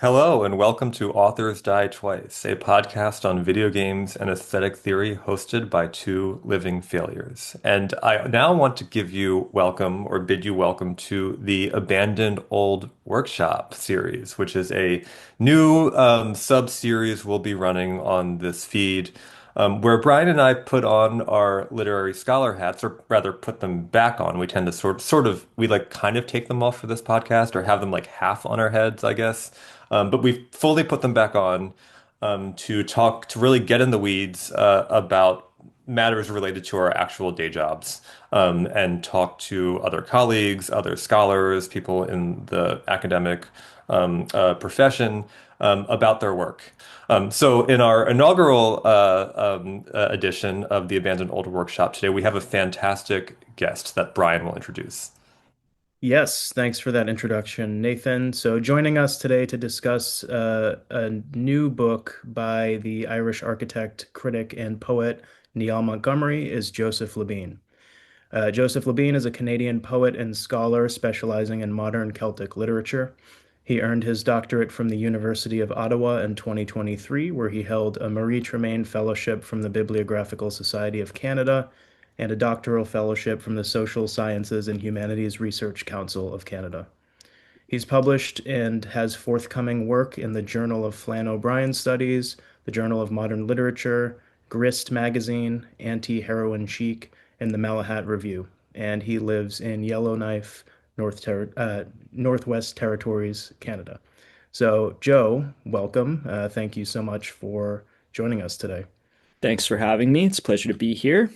Hello, and welcome to Authors Die Twice, a podcast on video games and aesthetic theory hosted by two living failures. And I now want to give you welcome or bid you welcome to the Abandoned Old Workshop series, which is a new sub-series we'll be running on this feed. Where Brian and I put on our literary scholar hats, or rather put them back on. We tend to we like kind of take them off for this podcast or have them like half on our heads, I guess. But we've fully put them back on to really get in the weeds about matters related to our actual day jobs and talk to other colleagues, other scholars, people in the academic profession about their work. So, in our inaugural edition of the Abandoned Old Workshop today, we have a fantastic guest that Brian will introduce. Yes, thanks for that introduction, Nathan. So, joining us today to discuss a new book by the Irish architect, critic, and poet Niall Montgomery is Joseph LaBine. Joseph LaBine is a Canadian poet and scholar specializing in modern Celtic literature. He earned his doctorate from the University of Ottawa in 2023, where he held a Marie Tremaine Fellowship from the Bibliographical Society of Canada and a doctoral fellowship from the Social Sciences and Humanities Research Council of Canada. He's published and has forthcoming work in the Journal of Flann O'Brien Studies, the Journal of Modern Literature, Grist Magazine, Anti-Heroin Chic, and the Malahat Review. And he lives in Yellowknife, Northwest Territories, Canada. So, Joe, welcome. Thank you so much for joining us today. Thanks for having me. It's a pleasure to be here.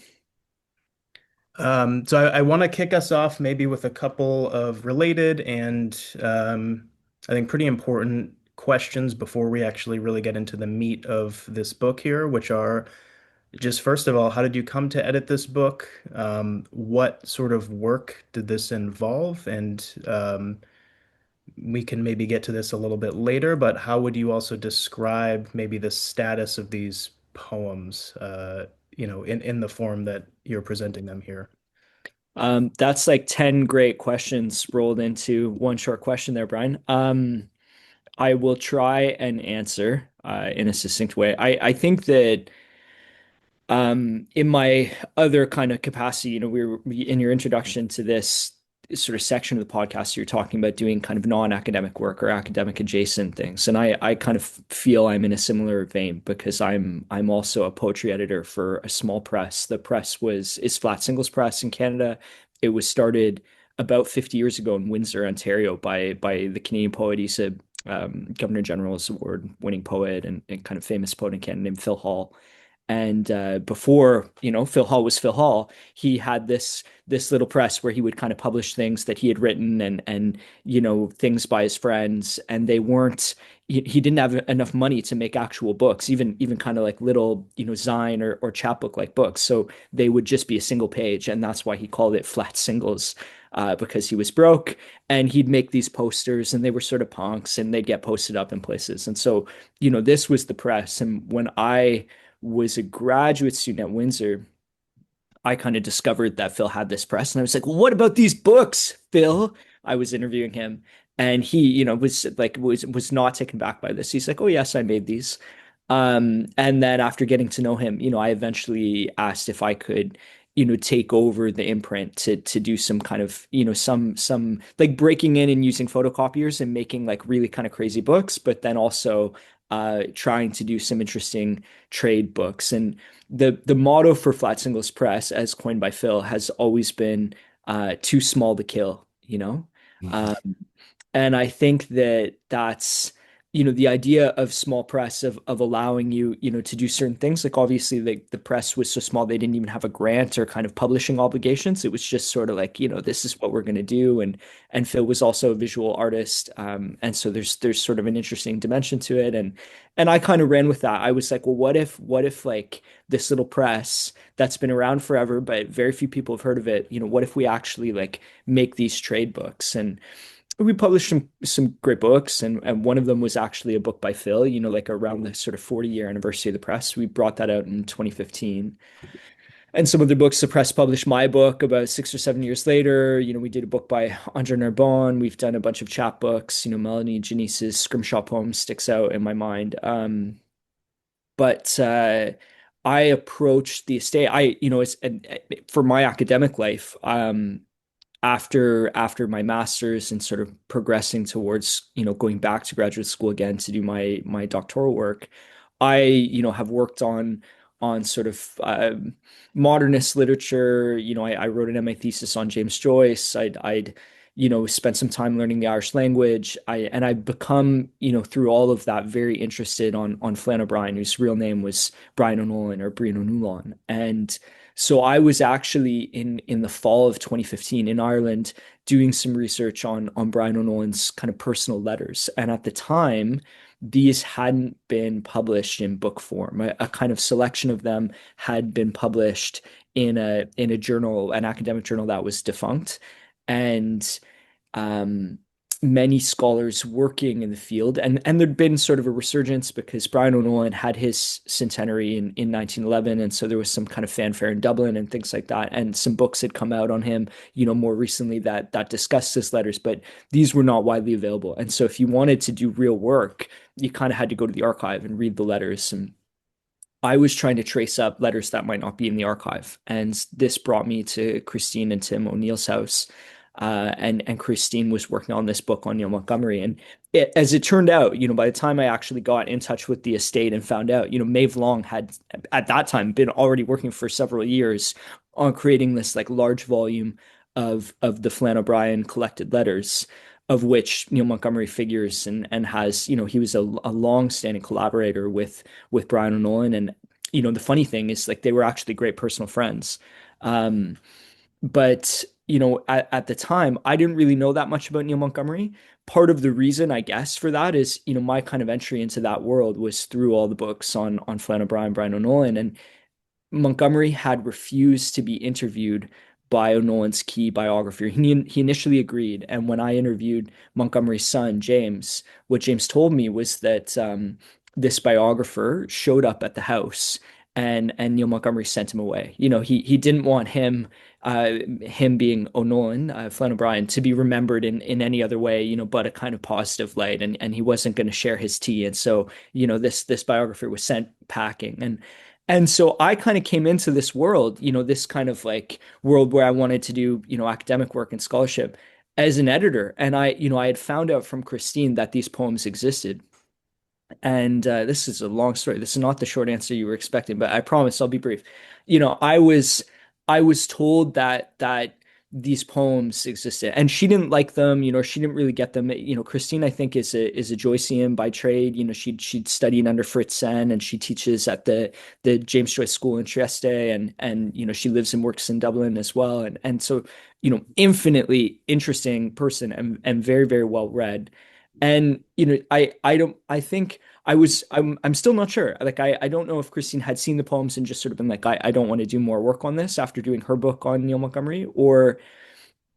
So I want to kick us off maybe with a couple of related and I think pretty important questions before we actually really get into the meat of this book here, which are just first of all, how did you come to edit this book? What sort of work did this involve? And we can maybe get to this a little bit later, but how would you also describe maybe the status of these poems, in the form that you're presenting them here? That's like 10 great questions rolled into one short question there, Brian. I will try and answer in a succinct way. I think that in my other kind of capacity, in your introduction to this sort of section of the podcast, you're talking about doing kind of non-academic work or academic adjacent things. And I kind of feel I'm in a similar vein because I'm also a poetry editor for a small press. The press is Flat Singles Press in Canada. It was started about 50 years ago in Windsor, Ontario by the Canadian poet. He's a Governor General's Award winning poet and kind of famous poet in Canada named Phil Hall. And before, Phil Hall was Phil Hall, he had this little press where he would kind of publish things that he had written and things by his friends, and they weren't. He didn't have enough money to make actual books, even kind of like little Zine or chapbook like books. So they would just be a single page, and that's why he called it Flat Singles. Because he was broke, and he'd make these posters, and they were sort of punks, and they'd get posted up in places. And so, this was the press. And when I was a graduate student at Windsor, I kind of discovered that Phil had this press, and I was like, "Well, what about these books, Phil?" I was interviewing him, and he, was not taken back by this. He's like, "Oh yes, I made these." And then after getting to know him, I eventually asked if I could, take over the imprint to do some kind of, some like breaking in and using photocopiers and making like really kind of crazy books, but then also trying to do some interesting trade books. And the motto for Flat Singles Press, as coined by Phil, has always been too small to kill, Um, and I think that that's, the idea of small press of allowing you, to do certain things. Like obviously the press was so small they didn't even have a grant or kind of publishing obligations. It was just sort of like, this is what we're going to do. And Phil was also a visual artist. And so there's sort of an interesting dimension to it. And I kind of ran with that. I was like, well, what if like this little press that's been around forever, but very few people have heard of it, what if we actually like make these trade books? And we published some great books, and one of them was actually a book by Phil, like around the sort of 40-year anniversary of the press. We brought that out in 2015. And some of the books, the press published my book about 6 or 7 years later. We did a book by Andre Narbonne. We've done a bunch of chapbooks. Melanie Janice's Scrimshaw poem sticks out in my mind. But I approached the estate. For my academic life. After my master's and sort of progressing towards going back to graduate school again to do my doctoral work, I have worked on sort of modernist literature. I wrote an MA thesis on James Joyce. I'd spent some time learning the Irish language. I've become through all of that very interested on Flann O'Brien, whose real name was Brian O'Nolan or Brian O'Nulan. And so I was actually in the fall of 2015 in Ireland doing some research on Brian O'Nolan's kind of personal letters. And at the time, these hadn't been published in book form. A kind of selection of them had been published in a journal, an academic journal that was defunct. And um, many scholars working in the field, and there'd been sort of a resurgence because Brian O'Nolan had his centenary in 1911, and so there was some kind of fanfare in Dublin and things like that, and some books had come out on him, more recently that discussed his letters, but these were not widely available. And so if you wanted to do real work, you kind of had to go to the archive and read the letters. And I was trying to trace up letters that might not be in the archive. And this brought me to Christine and Tim O'Neill's house. And Christine was working on this book on Niall Montgomery. And as it turned out, by the time I actually got in touch with the estate and found out, Maeve Long had at that time been already working for several years on creating this like large volume of the Flann O'Brien collected letters, of which Niall Montgomery figures and has, he was a long-standing collaborator with Brian O'Nolan. And, the funny thing is like they were actually great personal friends. Um, but, at the time, I didn't really know that much about Niall Montgomery. Part of the reason, I guess, for that is, my kind of entry into that world was through all the books on Flann O'Brien, Brian O'Nolan. And Montgomery had refused to be interviewed by O'Nolan's key biographer. He initially agreed. And when I interviewed Montgomery's son, James, what James told me was that this biographer showed up at the house and Neil Montgomery sent him away. He didn't want him being O'Nolan, Flann O'Brien, to be remembered in any other way, but a kind of positive light. And he wasn't going to share his tea. And so, this biographer was sent packing. And so I kind of came into this world, this kind of like world where I wanted to do, academic work and scholarship as an editor. And I had found out from Christine that these poems existed. And this is a long story. This is not the short answer you were expecting, but I promise I'll be brief. I was told that these poems existed, and she didn't like them. She didn't really get them. Christine, I think, is a Joycean by trade. She'd studied under Fritz Sen, and she teaches at the James Joyce School in Trieste, and she lives and works in Dublin as well. And so infinitely interesting person and very very well read. And I don't I think I'm still not sure. Like I don't know if Christine had seen the poems and just sort of been like, I don't want to do more work on this after doing her book on Neil Montgomery, or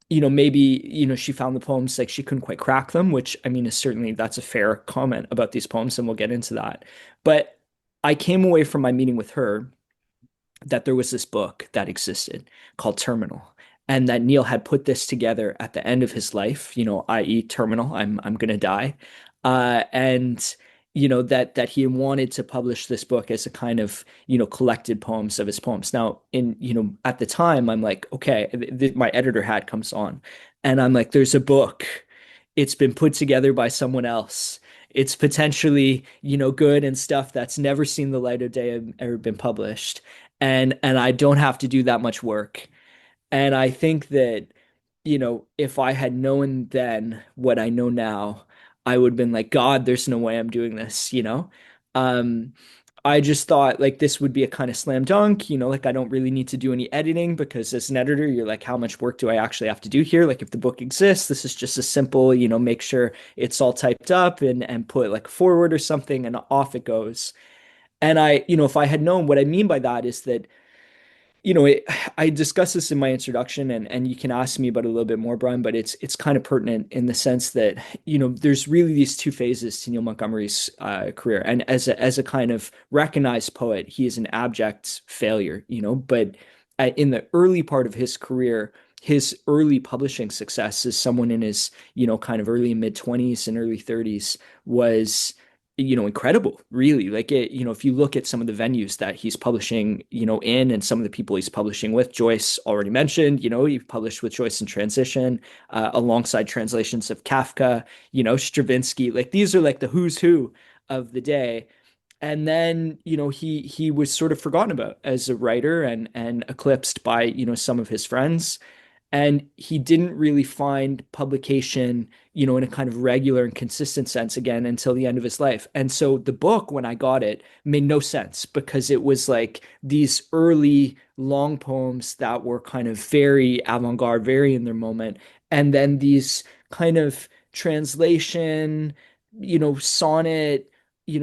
maybe she found the poems like she couldn't quite crack them, which I mean is certainly that's a fair comment about these poems, and we'll get into that. But I came away from my meeting with her that there was this book that existed called Terminal, and that Neil had put this together at the end of his life, i.e., terminal, I'm gonna die, and that he wanted to publish this book as a kind of collected poems of his poems. Now, at the time, I'm like, okay, my editor hat comes on, and I'm like, there's a book. It's been put together by someone else. It's potentially, good and stuff that's never seen the light of day, ever been published, and I don't have to do that much work. And I think that, if I had known then what I know now, I would have been like, God, there's no way I'm doing this. Um, I just thought like this would be a kind of slam dunk, like I don't really need to do any editing because as an editor, you're like, how much work do I actually have to do here? Like if the book exists, this is just a simple, make sure it's all typed up and put like a forward or something and off it goes. And if I had known, what I mean by that is that I discussed this in my introduction, and you can ask me about it a little bit more, Brian, but it's kind of pertinent in the sense that there's really these two phases to Neil Montgomery's career, and as a kind of recognized poet, he is an abject failure, but in the early part of his career, his early publishing success as someone in his, kind of early mid 20s and early 30s was, incredible, really. Like if you look at some of the venues that he's publishing, in and some of the people he's publishing with, Joyce already mentioned, he published with Joyce in Transition, alongside translations of Kafka, Stravinsky, like these are like the who's who of the day. And then he was sort of forgotten about as a writer and eclipsed by some of his friends, and he didn't really find publication in a kind of regular and consistent sense again until the end of his life. And so the book, when I got it, made no sense because it was like these early long poems that were kind of very avant-garde, very in their moment, and then these kind of translation, sonnet,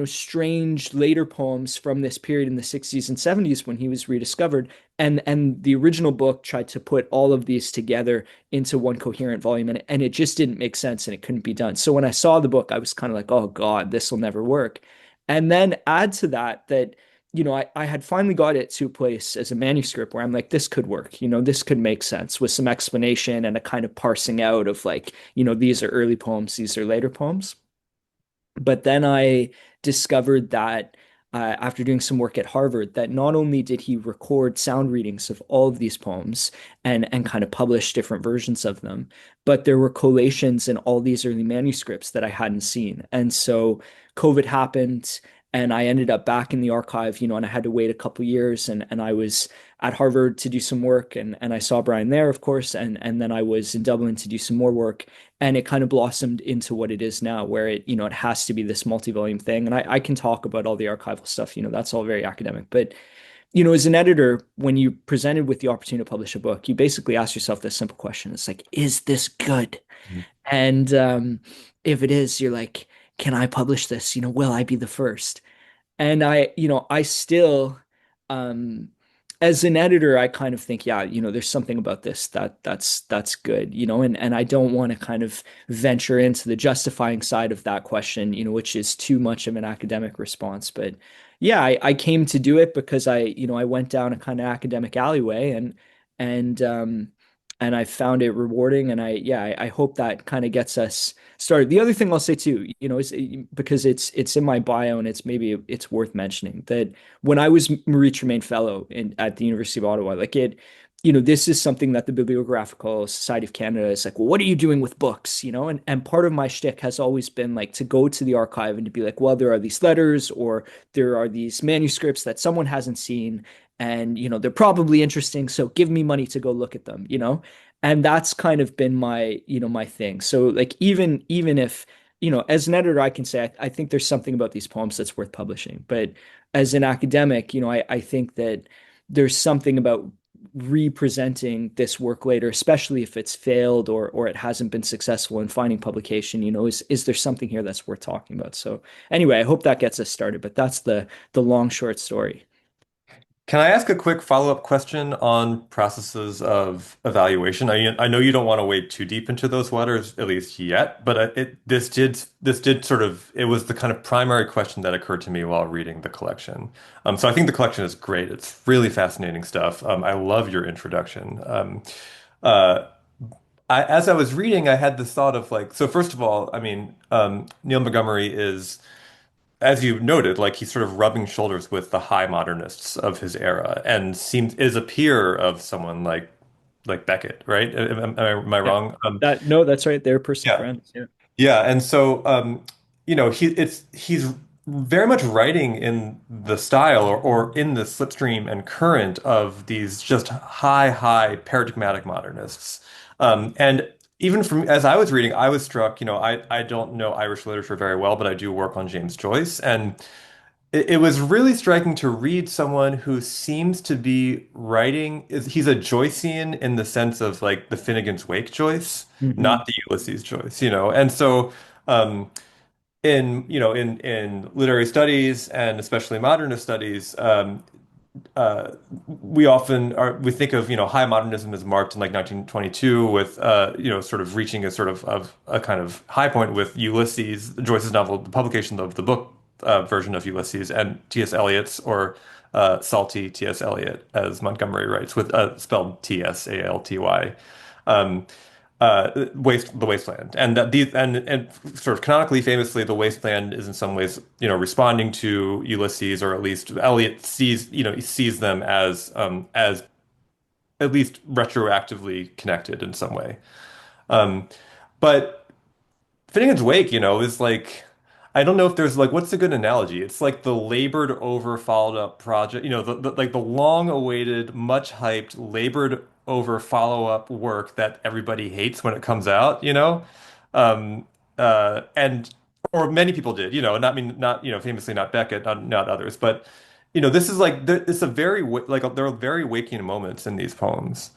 strange later poems from this period in the 60s and 70s when he was rediscovered. And the original book tried to put all of these together into one coherent volume, and it just didn't make sense and it couldn't be done. So when I saw the book, I was kind of like, oh God, this will never work. And then add to that, I had finally got it to a place as a manuscript where I'm like, this could work, this could make sense with some explanation and a kind of parsing out of like, these are early poems, these are later poems. But then I discovered that after doing some work at Harvard, that not only did he record sound readings of all of these poems and kind of publish different versions of them, but there were collations in all these early manuscripts that I hadn't seen. And so COVID happened, and I ended up back in the archive, and I had to wait a couple years, and I was at Harvard to do some work, and I saw Bryan there, of course, and then I was in Dublin to do some more work, and it kind of blossomed into what it is now, where it has to be this multi-volume thing. And I can talk about all the archival stuff, that's all very academic. But, as an editor, when you presented with the opportunity to publish a book, you basically ask yourself this simple question. It's like, is this good? Mhm. And if it is, you're like, can I publish this? Will I be the first? And I still, um, as an editor, I kind of think, yeah, there's something about this that's good, and I don't want to kind of venture into the justifying side of that question, which is too much of an academic response. But yeah, I came to do it because I went down a kind of academic alleyway and um and I found it rewarding, and I hope that kind of gets us started. The other thing I'll say too, is because it's in my bio, and it's worth mentioning that when I was Marie Tremaine Fellow at the University of Ottawa, like this is something that the Bibliographical Society of Canada is like, well, what are you doing with books? And part of my shtick has always been like to go to the archive and to be like, well, there are these letters or there are these manuscripts that someone hasn't seen, and they're probably interesting, so give me money to go look at them, and that's kind of been my thing. So like even if as an editor I can say I think there's something about these poems that's worth publishing, but as an academic, I think that there's something about representing this work later, especially if it's failed or it hasn't been successful in finding publication, is there something here that's worth talking about? So anyway, I hope that gets us started, but that's the long short story. Can I ask a quick follow-up question on processes of evaluation? I know you don't want to wade too deep into those waters, at least yet, but this did sort of, it was the kind of primary question that occurred to me while reading the collection. So I think the collection is great. It's really fascinating stuff. I love your introduction. Uh, as I was reading, I had this thought of like, so first of all, I mean, Neil Montgomery is, as you noted, like he's sort of rubbing shoulders with the high modernists of his era and seems is a peer of someone like Beckett, right? Am I Yeah. wrong? No, that's right. They're personal Yeah. friends. Yeah. Yeah, and so he's very much writing in the style or in the slipstream and current of these just high paradigmatic modernists. And even from as I was reading, I was struck, I don't know Irish literature very well, but I do work on James Joyce, and it was really striking to read someone who seems to be writing, he's a Joycean in the sense of like the Finnegan's Wake Joyce, Hmm. not the Ulysses Joyce, and so in literary studies and especially modernist studies, uh, we think of high modernism as marked in like 1922 with sort of reaching a sort of a kind of high point with Ulysses, Joyce's novel, the publication of the book version of Ulysses, and T.S. Eliot's, or Salty T.S. Eliot, as Montgomery writes, with spelled T.S.A.L.T.Y. Um, the wasteland, and that these and sort of canonically, famously, the wasteland is in some ways, responding to Ulysses, or at least Eliot sees, he sees them as at least retroactively connected in some way. Um, but Finnegan's Wake, is like, I don't know if there's like, what's a good analogy? It's like the labored over followed up project, like the long awaited, much hyped, labored over follow up work that everybody hates when it comes out, Um, and or many people did, not, I mean, not, famously not Beckett, not others, but this is like it's a very like there are very waking moments in these poems.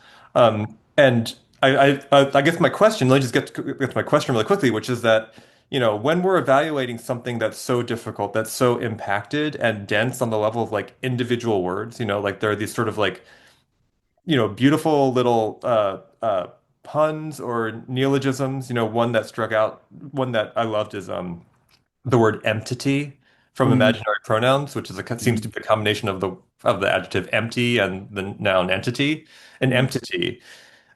And I guess my question, let me just get to my question really quickly, which is that, when we're evaluating something that's so difficult, that's so impacted and dense on the level of like individual words, like there are these sort of like, beautiful little puns or neologisms, one that I loved is the word entity from Mm, imaginary pronouns, which seems to mhm, be a combination of the adjective empty and the noun entity. An mm, entity,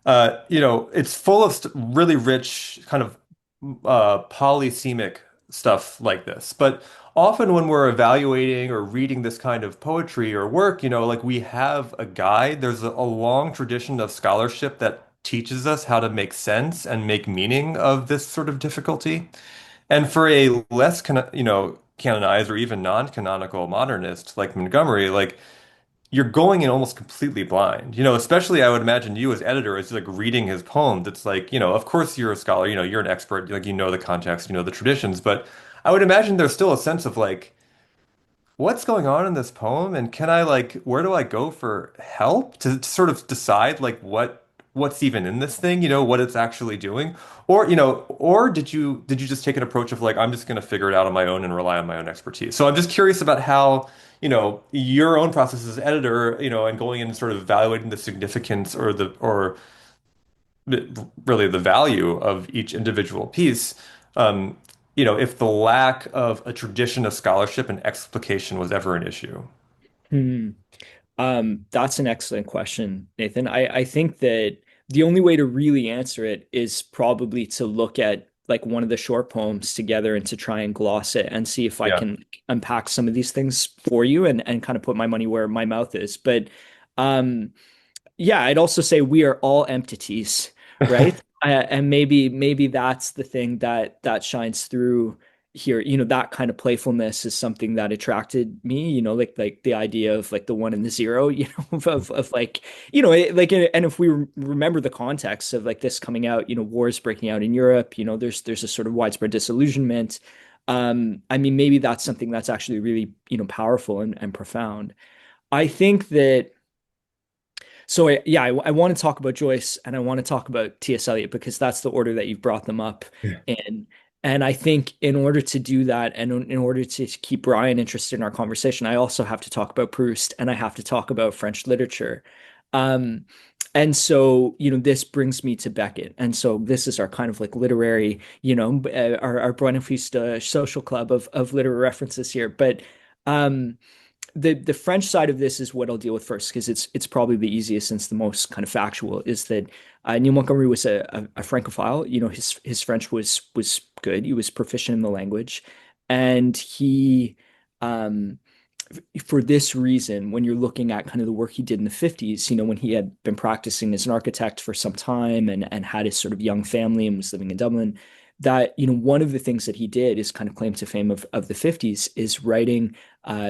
it's full of really rich kind of polysemic stuff like this. But often when we're evaluating or reading this kind of poetry or work, like we have a guide. There's a long tradition of scholarship that teaches us how to make sense and make meaning of this sort of difficulty. And for a less, canonized or even non-canonical modernist like Montgomery, like you're going in almost completely blind. Especially I would imagine you as editor is like reading his poems. It's like, of course you're a scholar, you're an expert, like the context, the traditions, but I would imagine there's still a sense of like, what's going on in this poem, and can I like, where do I go for help to sort of decide like what's even in this thing, what it's actually doing? Or, or did you just take an approach of like, I'm just going to figure it out on my own and rely on my own expertise? So I'm just curious about how, your own process as editor, and going in and sort of evaluating the significance really the value of each individual piece. Um, if the lack of a tradition of scholarship and explication was ever an issue. mhm. That's an excellent question, Nathan. I think that the only way to really answer it is probably to look at like one of the short poems together and to try and gloss it and see if I Yeah. can unpack some of these things for you and kind of put my money where my mouth is. But um, yeah, I'd also say we are all entities, right? And maybe that's the thing that shines through here. That kind of playfulness is something that attracted me. Like the idea of like the one and the zero. Of like like and if we remember the context of like this coming out, wars breaking out in Europe. There's a sort of widespread disillusionment. I mean, maybe that's something that's actually really powerful and profound. I think that. So yeah, I want to talk about Joyce and I want to talk about T.S. Eliot because that's the order that you've brought them up yeah. in. And I think in order to do that and in order to keep Brian interested in our conversation, I also have to talk about Proust and I have to talk about French literature. Um, and so, this brings me to Beckett. And so this is our kind of like literary, our Buena social club of literary references here. But um, the French side of this is what I'll deal with first because it's probably the easiest since the most kind of factual is that Neil Montgomery was a Francophile. His French was good. He was proficient in the language, and he um, for this reason, when you're looking at kind of the work he did in the 50s, when he had been practicing as an architect for some time and had his sort of young family and was living in Dublin, that, one of the things that he did is kind of claim to fame of the 50s is writing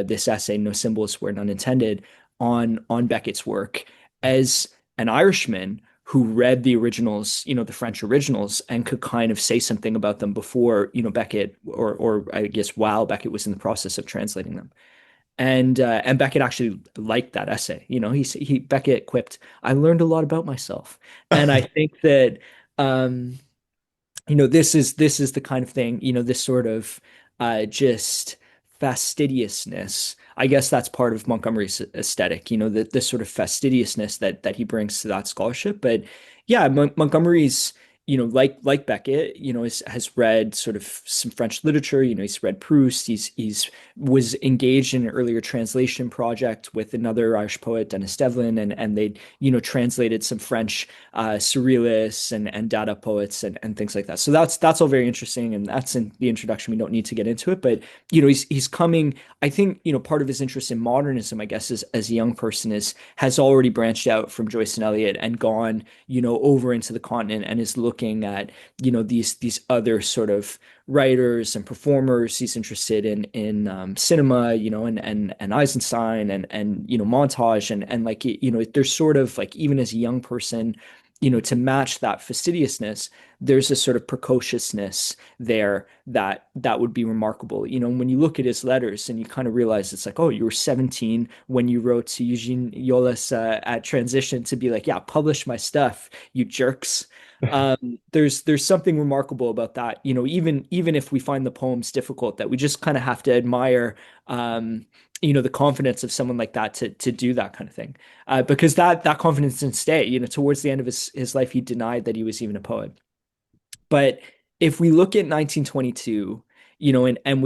this essay, No Symbols Where None Intended, on Beckett's work as an Irishman who read the originals, the French originals, and could kind of say something about them before, Beckett, or I guess while Beckett was in the process of translating them. And Beckett actually liked that essay. He Beckett quipped, "I learned a lot about myself," and I think that um, this is the kind of thing, this sort of just fastidiousness. I guess that's part of Montgomery's aesthetic, this sort of fastidiousness that he brings to that scholarship. But yeah, Montgomery's like Beckett, has read sort of some French literature. He's read Proust. He's was engaged in an earlier translation project with another Irish poet, Denis Devlin, and they, translated some French surrealists and Dada poets and things like that. So that's all very interesting, and that's in the introduction. We don't need to get into it, but he's coming. I think part of his interest in modernism, I guess, as a young person, has already branched out from Joyce and Eliot and gone over into the continent and is looking at, these other sort of writers and performers. He's interested in cinema, and Eisenstein and montage and like there's sort of like, even as a young person, to match that fastidiousness, there's a sort of precociousness there that would be remarkable. When you look at his letters and you kind of realize it's like, oh, you were 17 when you wrote to Eugene Yolis at Transition to be like, yeah, publish my stuff, you jerks. There's something remarkable about that. Even if we find the poems difficult, that we just kind of have to admire, the confidence of someone like that to do that kind of thing, because that confidence didn't stay. Towards the end of his life, he denied that he was even a poet. But if we look at 1922, and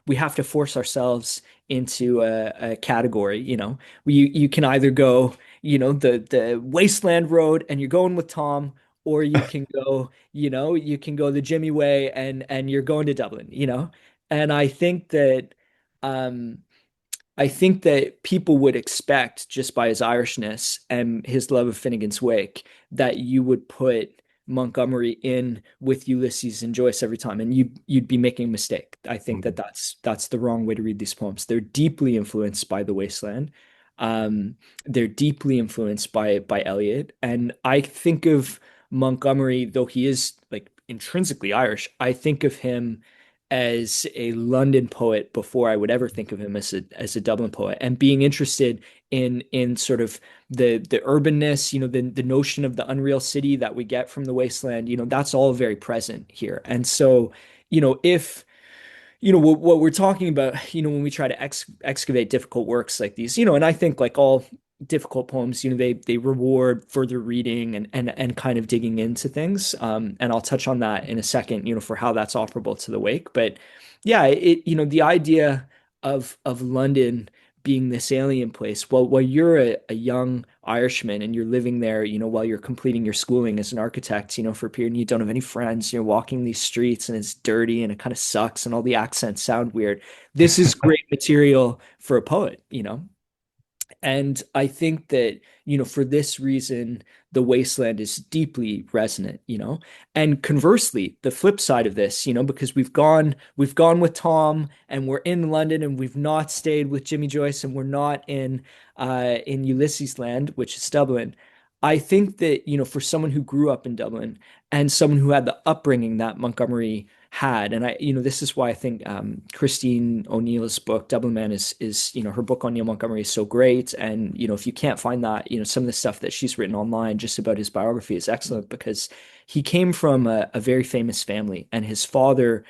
we have to force ourselves into a category. You can either go, the wasteland road and you're going with Tom, or you can go, the Jimmy way and you're going to Dublin. And um I think that people would expect, just by his Irishness and his love of Finnegan's Wake, that you would put Montgomery in with Ulysses and Joyce every time, and you'd be making a mistake. I think that Mhm. that's the wrong way to read these poems. They're deeply influenced by The Wasteland. Um, they're deeply influenced by Eliot, and I think of Montgomery, though he is like intrinsically Irish, I think of him as a London poet before I would ever think of him as a Dublin poet. And being interested in sort of the urbanness, the notion of the unreal city that we get from The Wasteland, that's all very present here. And so, if what we're talking about, when we try to excavate difficult works like these, and I think like all difficult poems, they reward further reading and kind of digging into things. And I'll touch on that in a second, for how that's operable to the wake. But yeah, the idea of London being this alien place. Well, while you're a young Irishman and you're living there, while you're completing your schooling as an architect, for a period, and you don't have any friends, you're walking these streets and it's dirty and it kind of sucks and all the accents sound weird. This is great material for a poet. And I think that, for this reason, The Wasteland is deeply resonant, And conversely, the flip side of this, because we've gone with Tom and we're in London and we've not stayed with Jimmy Joyce and we're not in Ulysses land, which is Dublin. I think that, for someone who grew up in Dublin and someone who had the upbringing that Montgomery had, and this is why I think Christine O'Neill's book Dublin Man is her book on Neil Montgomery is so great. And if you can't find that, some of the stuff that she's written online just about his biography is excellent, because he came from a very famous family, and his father,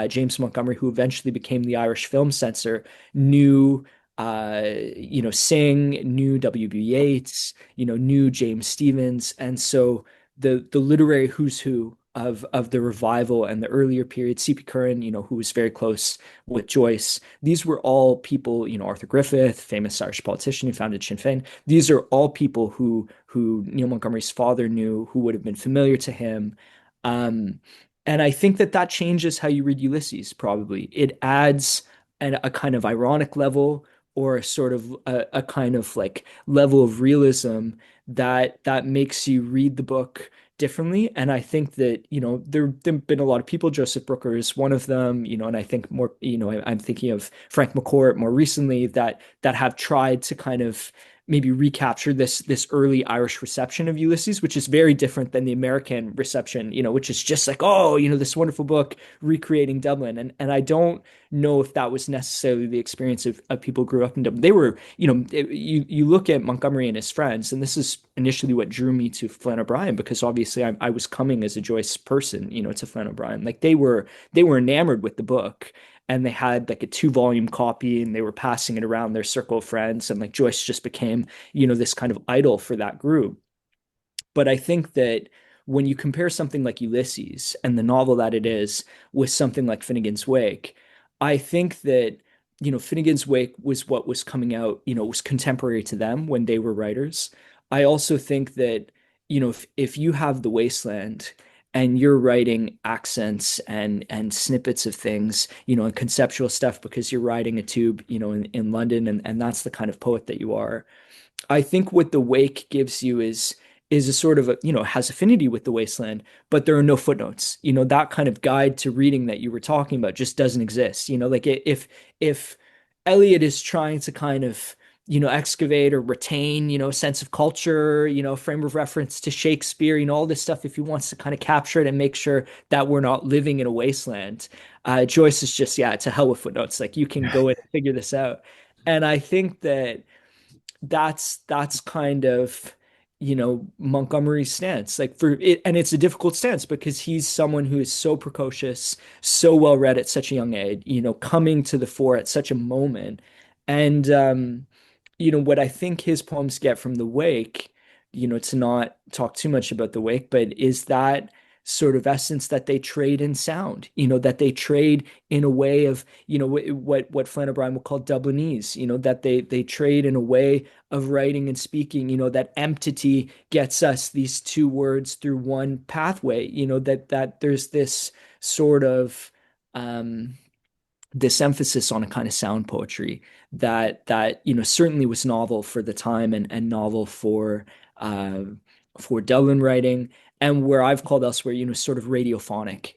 James Montgomery, who eventually became the Irish film censor, knew Sing, knew W.B. Yeats, knew James Stevens. And so the literary who's who of the revival and the earlier period, C.P. Curran, who was very close with Joyce, these were all people, Arthur Griffith, famous Irish politician who founded Sinn Féin. These are all people who Neil Montgomery's father knew, who would have been familiar to him. Um, and I think that changes how you read Ulysses, probably. It adds a kind of ironic level, or a sort of a kind of like level of realism that makes you read the book differently. And I think that, there've been a lot of people, Joseph Brooker is one of them, and I think more, I'm thinking of Frank McCourt more recently, that have tried to kind of maybe recapture this early Irish reception of Ulysses, which is very different than the American reception, which is just like, oh, this wonderful book recreating Dublin. And I don't know if that was necessarily the experience of people who grew up in Dublin. They were, you look at Montgomery and his friends, and this is initially what drew me to Flann O'Brien, because obviously I was coming as a Joyce person, to Flann O'Brien. Like they were enamored with the book, and they had like a 2-volume copy, and they were passing it around their circle of friends, and like Joyce just became, this kind of idol for that group. But I think that when you compare something like Ulysses and the novel that it is with something like Finnegan's Wake, I think that, Finnegan's Wake was what was coming out, was contemporary to them when they were writers. I also think that, if you have The Wasteland and you're writing accents and snippets of things, and conceptual stuff because you're riding a tube, in London, and that's the kind of poet that you are. I think what the Wake gives you is a sort of a, has affinity with the Wasteland, but there are no footnotes. That kind of guide to reading that you were talking about just doesn't exist. Like if Eliot is trying to kind of, excavate or retain, a sense of culture, frame of reference to Shakespeare, all this stuff, if he wants to kind of capture it and make sure that we're not living in a wasteland, Joyce is just, yeah, to hell with footnotes. Like you can go in and figure this out. And I think that that's kind of, Montgomery's stance, like for it, and it's a difficult stance because he's someone who is so precocious, so well read at such a young age, coming to the fore at such a moment. And what I think his poems get from the Wake, to not talk too much about the Wake, but is that sort of essence that they trade in sound, that they trade in a way of, what Flann O'Brien would call Dublinese, that they trade in a way of writing and speaking, that empty gets us these two words through one pathway, that there's this sort of this emphasis on a kind of sound poetry that certainly was novel for the time and novel uh for Dublin writing, and where I've called elsewhere, sort of radiophonic,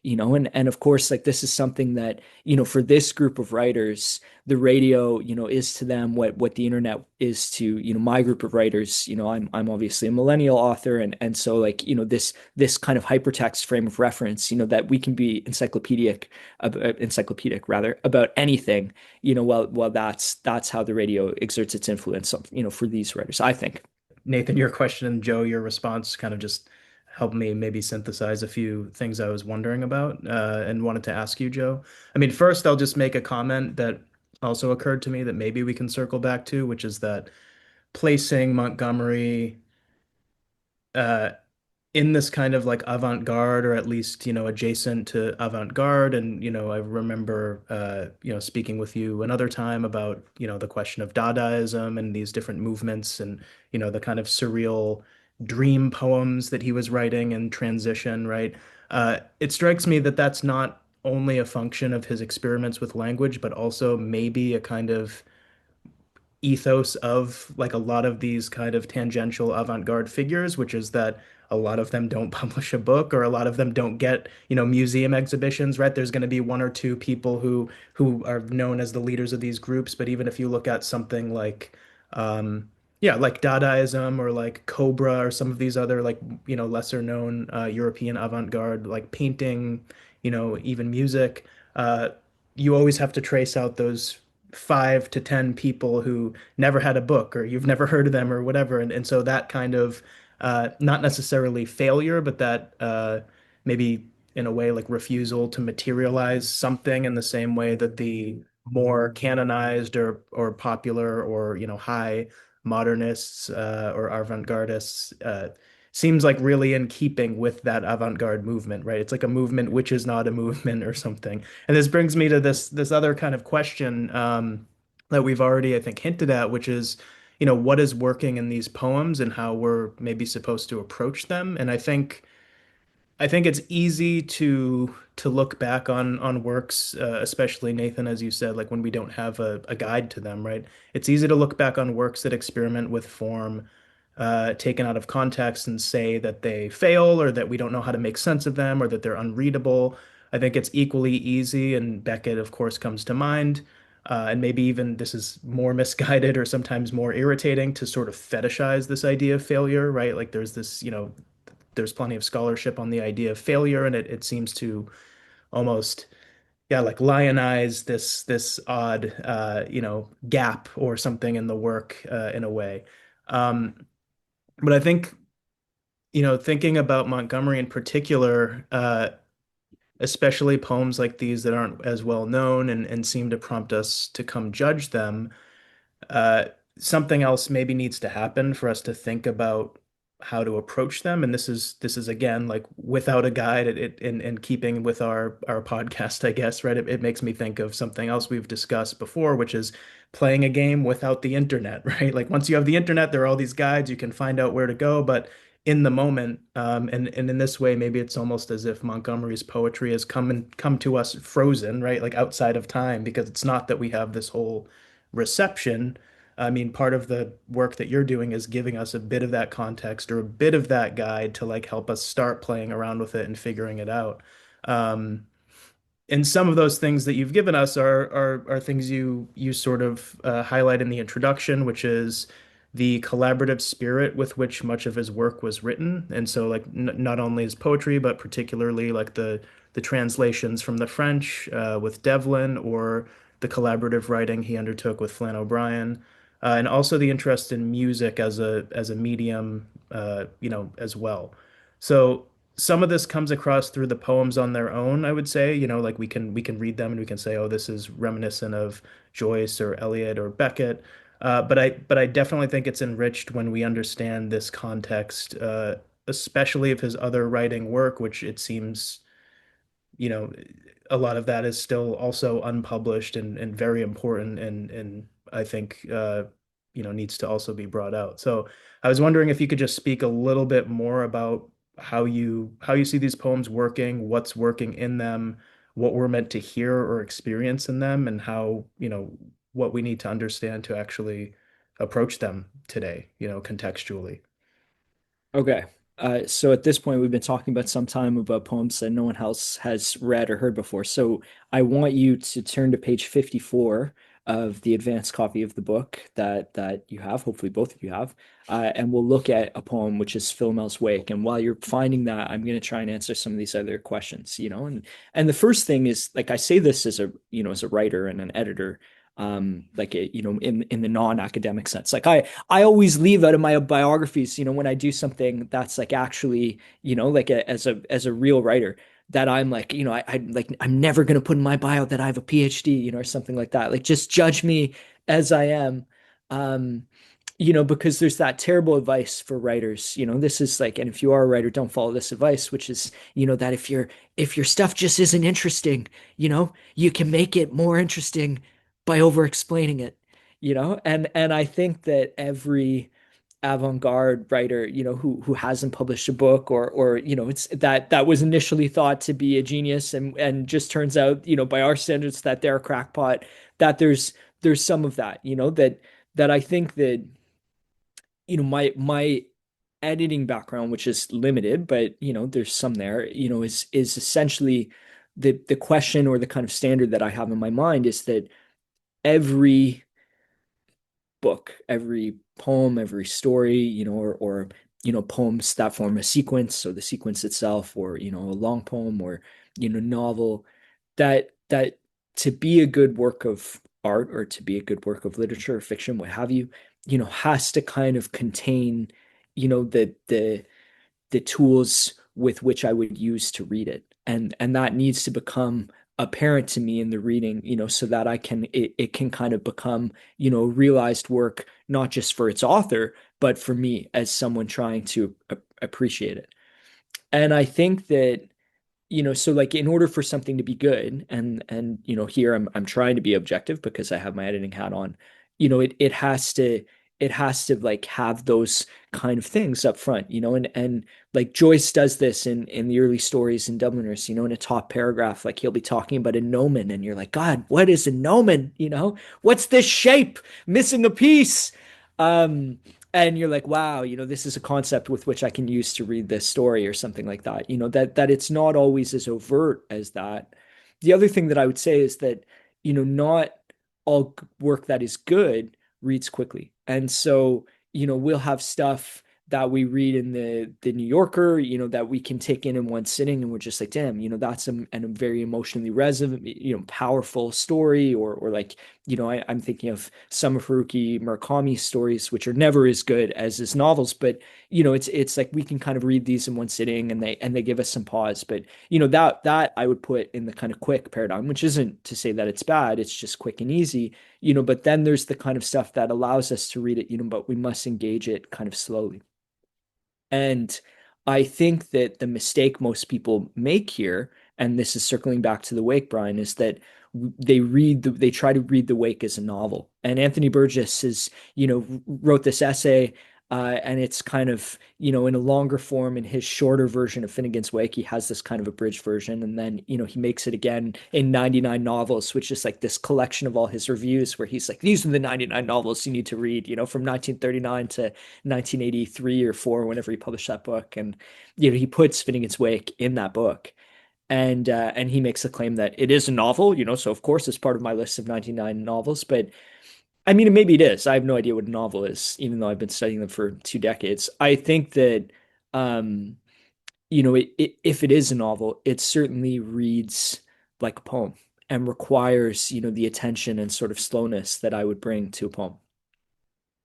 and of course, like this is something that, for this group of writers, the radio, is to them what the internet is to, my group of writers. I'm obviously a millennial author, and so like, this kind of hypertext frame of reference, that we can be encyclopedic rather about anything, well that's how the radio exerts its influence, for these writers, I think. Nathan, your question and Joe, your response kind of just helped me maybe synthesize a few things I was wondering about and wanted to ask you, Joe. I mean, first, I'll just make a comment that also occurred to me that maybe we can circle back to, which is that placing Montgomery uh, in this kind of like avant-garde, or at least, adjacent to avant-garde. And, I remember, speaking with you another time about, the question of Dadaism and these different movements and, the kind of surreal dream poems that he was writing in transition, right? It strikes me that that's not only a function of his experiments with language, but also maybe a kind of ethos of like a lot of these kind of tangential avant-garde figures, which is that a lot of them don't publish a book, or a lot of them don't get, museum exhibitions, right? There's going to be one or two people who are known as the leaders of these groups, but even if you look at something like yeah, like Dadaism or like Cobra or some of these other like, lesser known European avant-garde like painting, even music, uh you always have to trace out those 5 to 10 people who never had a book, or you've never heard of them or whatever. And so that kind of not necessarily failure, but that maybe in a way like refusal to materialize something in the same way that the more canonized or popular or high modernists or avant-gardists seems like really in keeping with that avant-garde movement, right? It's like a movement which is not a movement or something. And this brings me to this other kind of question that we've already, I think, hinted at, which is, what is working in these poems and how we're maybe supposed to approach them. And I think it's easy to look back on works, especially Nathan, as you said, like when we don't have a guide to them, right? It's easy to look back on works that experiment with form, taken out of context, and say that they fail, or that we don't know how to make sense of them, or that they're unreadable. I think it's equally easy, and Beckett, of course, comes to mind. And maybe even this is more misguided or sometimes more irritating to sort of fetishize this idea of failure, right? Like there's this, there's plenty of scholarship on the idea of failure, and it seems to almost, yeah, like lionize this odd gap or something in the work in a way. Um, but I think, thinking about Montgomery in particular, especially poems like these that aren't as well known and seem to prompt us to come judge them, uh, something else maybe needs to happen for us to think about how to approach them. And this is again like without a guide, in keeping with our podcast, I guess, right? It makes me think of something else we've discussed before, which is playing a game without the internet, right? Like once you have the internet, there are all these guides, you can find out where to go, but in the moment, and in this way, maybe it's almost as if Montgomery's poetry has come to us frozen, right? Like outside of time, because it's not that we have this whole reception. I mean, part of the work that you're doing is giving us a bit of that context or a bit of that guide to like help us start playing around with it and figuring it out. Um, and some of those things that you've given us are things you sort of highlight in the introduction, which is the collaborative spirit with which much of his work was written. And so, like, n not only his poetry, but particularly like the translations from the French with Devlin, or the collaborative writing he undertook with Flann O'Brien, and also the interest in music as a medium, as well. So some of this comes across through the poems on their own, I would say. Like we can read them and we can say, oh, this is reminiscent of Joyce or Eliot or Beckett. But I definitely think it's enriched when we understand this context, especially of his other writing work, which it seems, you know, a lot of that is still also unpublished and very important, and I think needs to also be brought out. So I was wondering if you could just speak a little bit more about how you see these poems working, what's working in them, what we're meant to hear or experience in them, and how, what we need to understand to actually approach them today, contextually. Okay. So at this point, we've been talking about some time about poems that no one else has read or heard before. So I want you to turn to page 54 of the advanced copy of the book that you have, hopefully both of you have, and we'll look at a poem which is Philomel's Wake. And while you're finding that, I'm going to try and answer some of these other questions. And the first thing is, like, I say this as a writer and an editor, like in the non-academic sense. Like I always leave out of my biographies, when I do something that's like actually, like as a real writer, that I'm like, I like I'm never gonna put in my bio that I have a PhD, or something like that. Like just judge me as I am. Um, because there's that terrible advice for writers. This is like, and if you are a writer, don't follow this advice, which is, that if your stuff just isn't interesting, you can make it more interesting by over explaining it, and I think that every avant-garde writer, who hasn't published a book, or it's that was initially thought to be a genius, and just turns out, by our standards, that they're a crackpot, that there's some of that, that I think that, my editing background, which is limited, but there's some there, is essentially the question, or the kind of standard that I have in my mind, is that every book, every poem, every story, or poems that form a sequence, so the sequence itself, or a long poem, or novel, that to be a good work of art, or to be a good work of literature or fiction, what have you, has to kind of contain, the tools with which I would use to read it. And that needs to become apparent to me in the reading, so that it can kind of become, realized work, not just for its author, but for me as someone trying to appreciate it. And I think that, so like, in order for something to be good, and here I'm trying to be objective because I have my editing hat on, it has to like have those kind of things up front, and like Joyce does this in the early stories in Dubliners, in a top paragraph, like he'll be talking about a gnomon, and you're like, God, what is a gnomon? What's this shape missing a piece? Um, and you're like, wow, this is a concept with which I can use to read this story, or something like that, that it's not always as overt as that. The other thing that I would say is that, not all work that is good reads quickly. And so, we'll have stuff that we read in the New Yorker, that we can take in one sitting, and we're just like, damn, that's a very emotionally resonant, powerful story, or like, I'm thinking of some of Haruki Murakami's stories, which are never as good as his novels, but it's like we can kind of read these in one sitting, and they give us some pause. But that I would put in the kind of quick paradigm, which isn't to say that it's bad, it's just quick and easy, but then there's the kind of stuff that allows us to read it, but we must engage it kind of slowly. And I think that the mistake most people make here, and this is circling back to the Wake, Brian, is that they try to read the Wake as a novel. And Anthony Burgess is, wrote this essay, and it's kind of, in a longer form in his shorter version of Finnegan's Wake. He has this kind of abridged version, and then, he makes it again in 99 novels, which is like this collection of all his reviews where he's like, these are the 99 novels you need to read, from 1939 to 1983 or 4, whenever he published that book. And, he puts Finnegan's Wake in that book. And he makes the claim that it is a novel, so of course it's part of my list of 99 novels. But I mean, maybe it is. I have no idea what a novel is, even though I've been studying them for 2 decades. I think that, um, if it is a novel, it certainly reads like a poem and requires, the attention and sort of slowness that I would bring to a poem.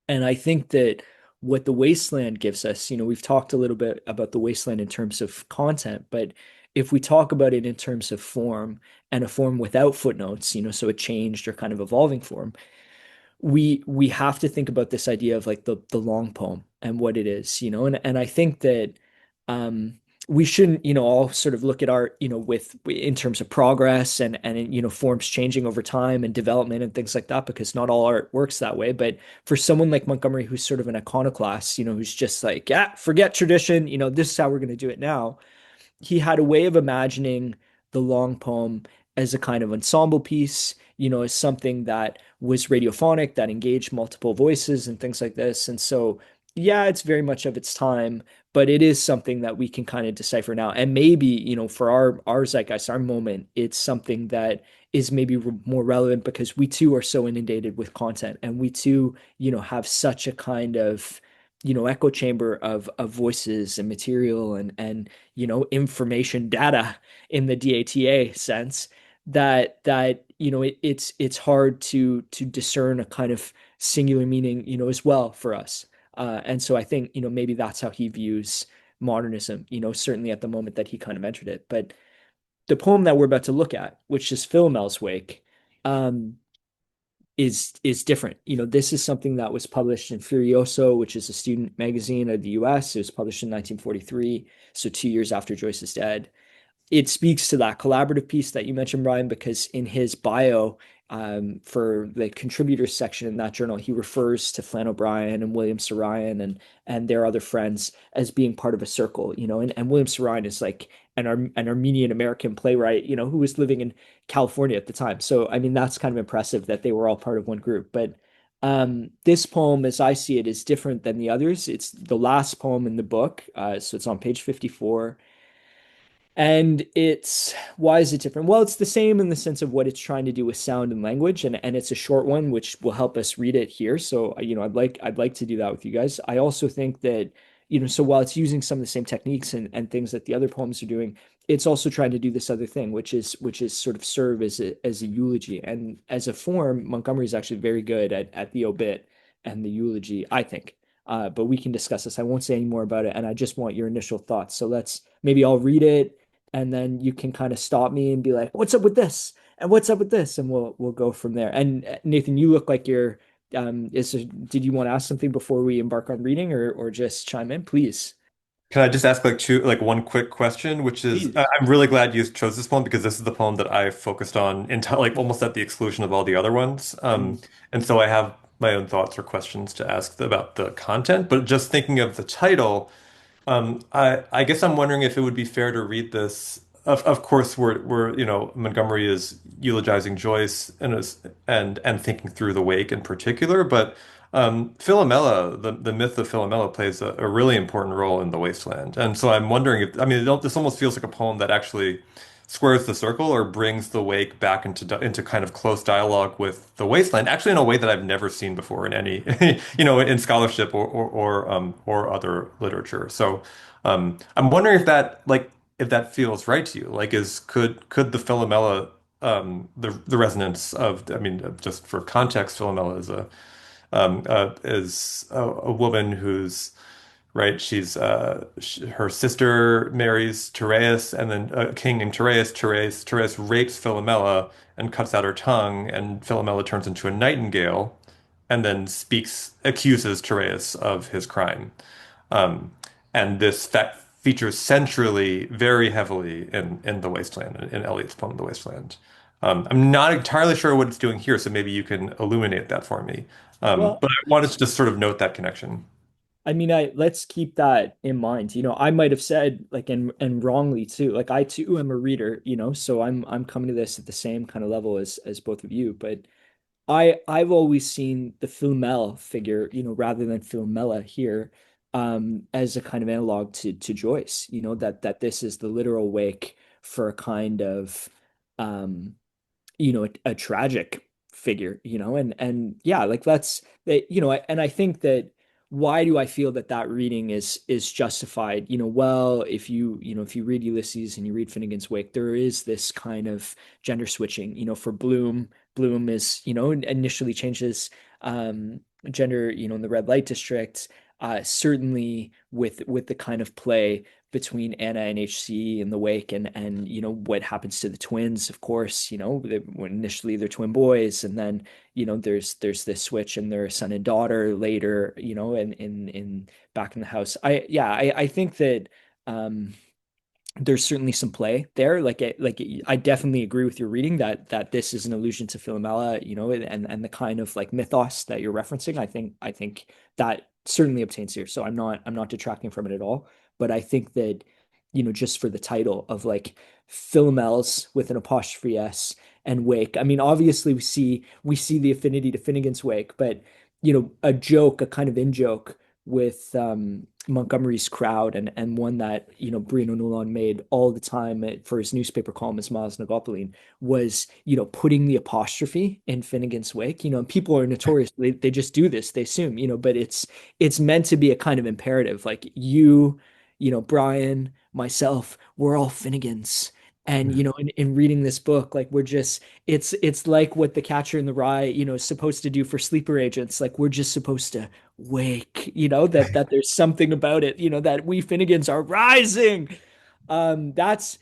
And I think that what the Wasteland gives us, we've talked a little bit about the Wasteland in terms of content, but if we talk about it in terms of form and a form without footnotes, so a changed or kind of evolving form, we have to think about this idea of like the long poem and what it is, and I think that um we shouldn't, all sort of look at art, with in terms of progress and forms changing over time and development and things like that, because not all art works that way. But for someone like Montgomery, who's sort of an iconoclast, who's just like, yeah, forget tradition, this is how we're going to do it now, he had a way of imagining the long poem as a kind of ensemble piece, as something that was radiophonic, that engaged multiple voices and things like this. And so, yeah, it's very much of its time, but it is something that we can kind of decipher now. And maybe, for our zeitgeist, our moment, it's something that is maybe more relevant because we too are so inundated with content, and we too, have such a kind of echo chamber of voices and material and information data in the DATA sense, that it's hard to discern a kind of singular meaning, as well for us. And so I think, maybe that's how he views modernism, certainly at the moment that he kind of entered it. But the poem that we're about to look at, which is Philomel's Wake, um, is different. This is something that was published in Furioso, which is a student magazine of the US. It was published in 1943, so 2 years after Joyce is dead. It speaks to that collaborative piece that you mentioned, Brian, because in his bio, for the contributors section in that journal, he refers to Flann O'Brien and William Saroyan and their other friends as being part of a circle, and William Saroyan is like an Armenian American playwright, who was living in California at the time. So, I mean, that's kind of impressive that they were all part of one group. But this poem, as I see it, is different than the others. It's the last poem in the book, so it's on page 54. And it's why is it different? Well, it's the same in the sense of what it's trying to do with sound and language, and it's a short one, which will help us read it here. So, I'd like to do that with you guys. I also think that, so while it's using some of the same techniques and things that the other poems are doing, it's also trying to do this other thing, which is sort of serve as a eulogy. And as a form, Montgomery is actually very good at the obit and the eulogy, I think. But we can discuss this. I won't say any more about it, and I just want your initial thoughts. So maybe I'll read it, and then you can kind of stop me and be like, "What's up with this?" and "What's up with this?" and we'll go from there. And Nathan, you look like you're did you want to ask something before we embark on reading, or just chime in, please? Can I just ask like one quick question, which is Please. I'm really glad you chose this poem because this is the poem that I focused on like almost at the exclusion of all the other ones. Mm. And so I have my own thoughts or questions to ask about the content, but just thinking of the title. I guess I'm wondering if it would be fair to read this. Of course, Montgomery is eulogizing Joyce and thinking through the wake in particular, but Philomela, the myth of Philomela plays a really important role in the Wasteland, and so I'm wondering if I mean this almost feels like a poem that actually squares the circle or brings the wake back into kind of close dialogue with the Wasteland, actually in a way that I've never seen before in any in scholarship or other literature. So I'm wondering if that feels right to you. Like is could the Philomela the resonance of I mean just for context, Philomela is a woman who's right. Her sister marries Tereus, and then a king named Tereus. Tereus rapes Philomela and cuts out her tongue, and Philomela turns into a nightingale, and then accuses Tereus of his crime. Um, and this fact features centrally very heavily in The Wasteland, in Eliot's poem The Wasteland. I'm not entirely sure what it's doing here, so maybe you can illuminate that for me. Well, But I wanted to just sort of note that connection. I mean, I let's keep that in mind. I might have said like and wrongly too. Like I too am a reader, so I'm coming to this at the same kind of level as both of you. But I've always seen the Philomel figure, rather than Philomela here, as a kind of analog to Joyce. That this is the literal wake for a kind of um a tragic figure, and yeah, like that's that, and I think that why do I feel that that reading is justified? Well, if you read Ulysses and you read Finnegan's Wake, there is this kind of gender switching, for Bloom is, initially changes gender, in the red light district, certainly with the kind of play between Anna and HC in the wake, and what happens to the twins, of course, when initially they're twin boys, and then there's this switch and they're son and daughter later, and in back in the house. I think that there's certainly some play there. I definitely agree with your reading that this is an allusion to Philomela, and the kind of like mythos that you're referencing. I think that certainly obtains here. So I'm not detracting from it at all. But I think that, just for the title of like Philomel's with an apostrophe S and Wake. I mean, obviously we see the affinity to Finnegan's Wake, but a joke, a kind of in joke with Montgomery's crowd, and one that Bruno Noulon made all the time for his newspaper column as Miles Nagopoline, was putting the apostrophe in Finnegan's Wake. And people are notorious, they just do this, they assume, but it's meant to be a kind of imperative, like Brian, myself, we're all Finnegans. And in reading this book, like we're just it's like what the Catcher in the Rye, is supposed to do for sleeper agents. Like we're just supposed to wake, that there's something about it, that we Finnegans are rising. That's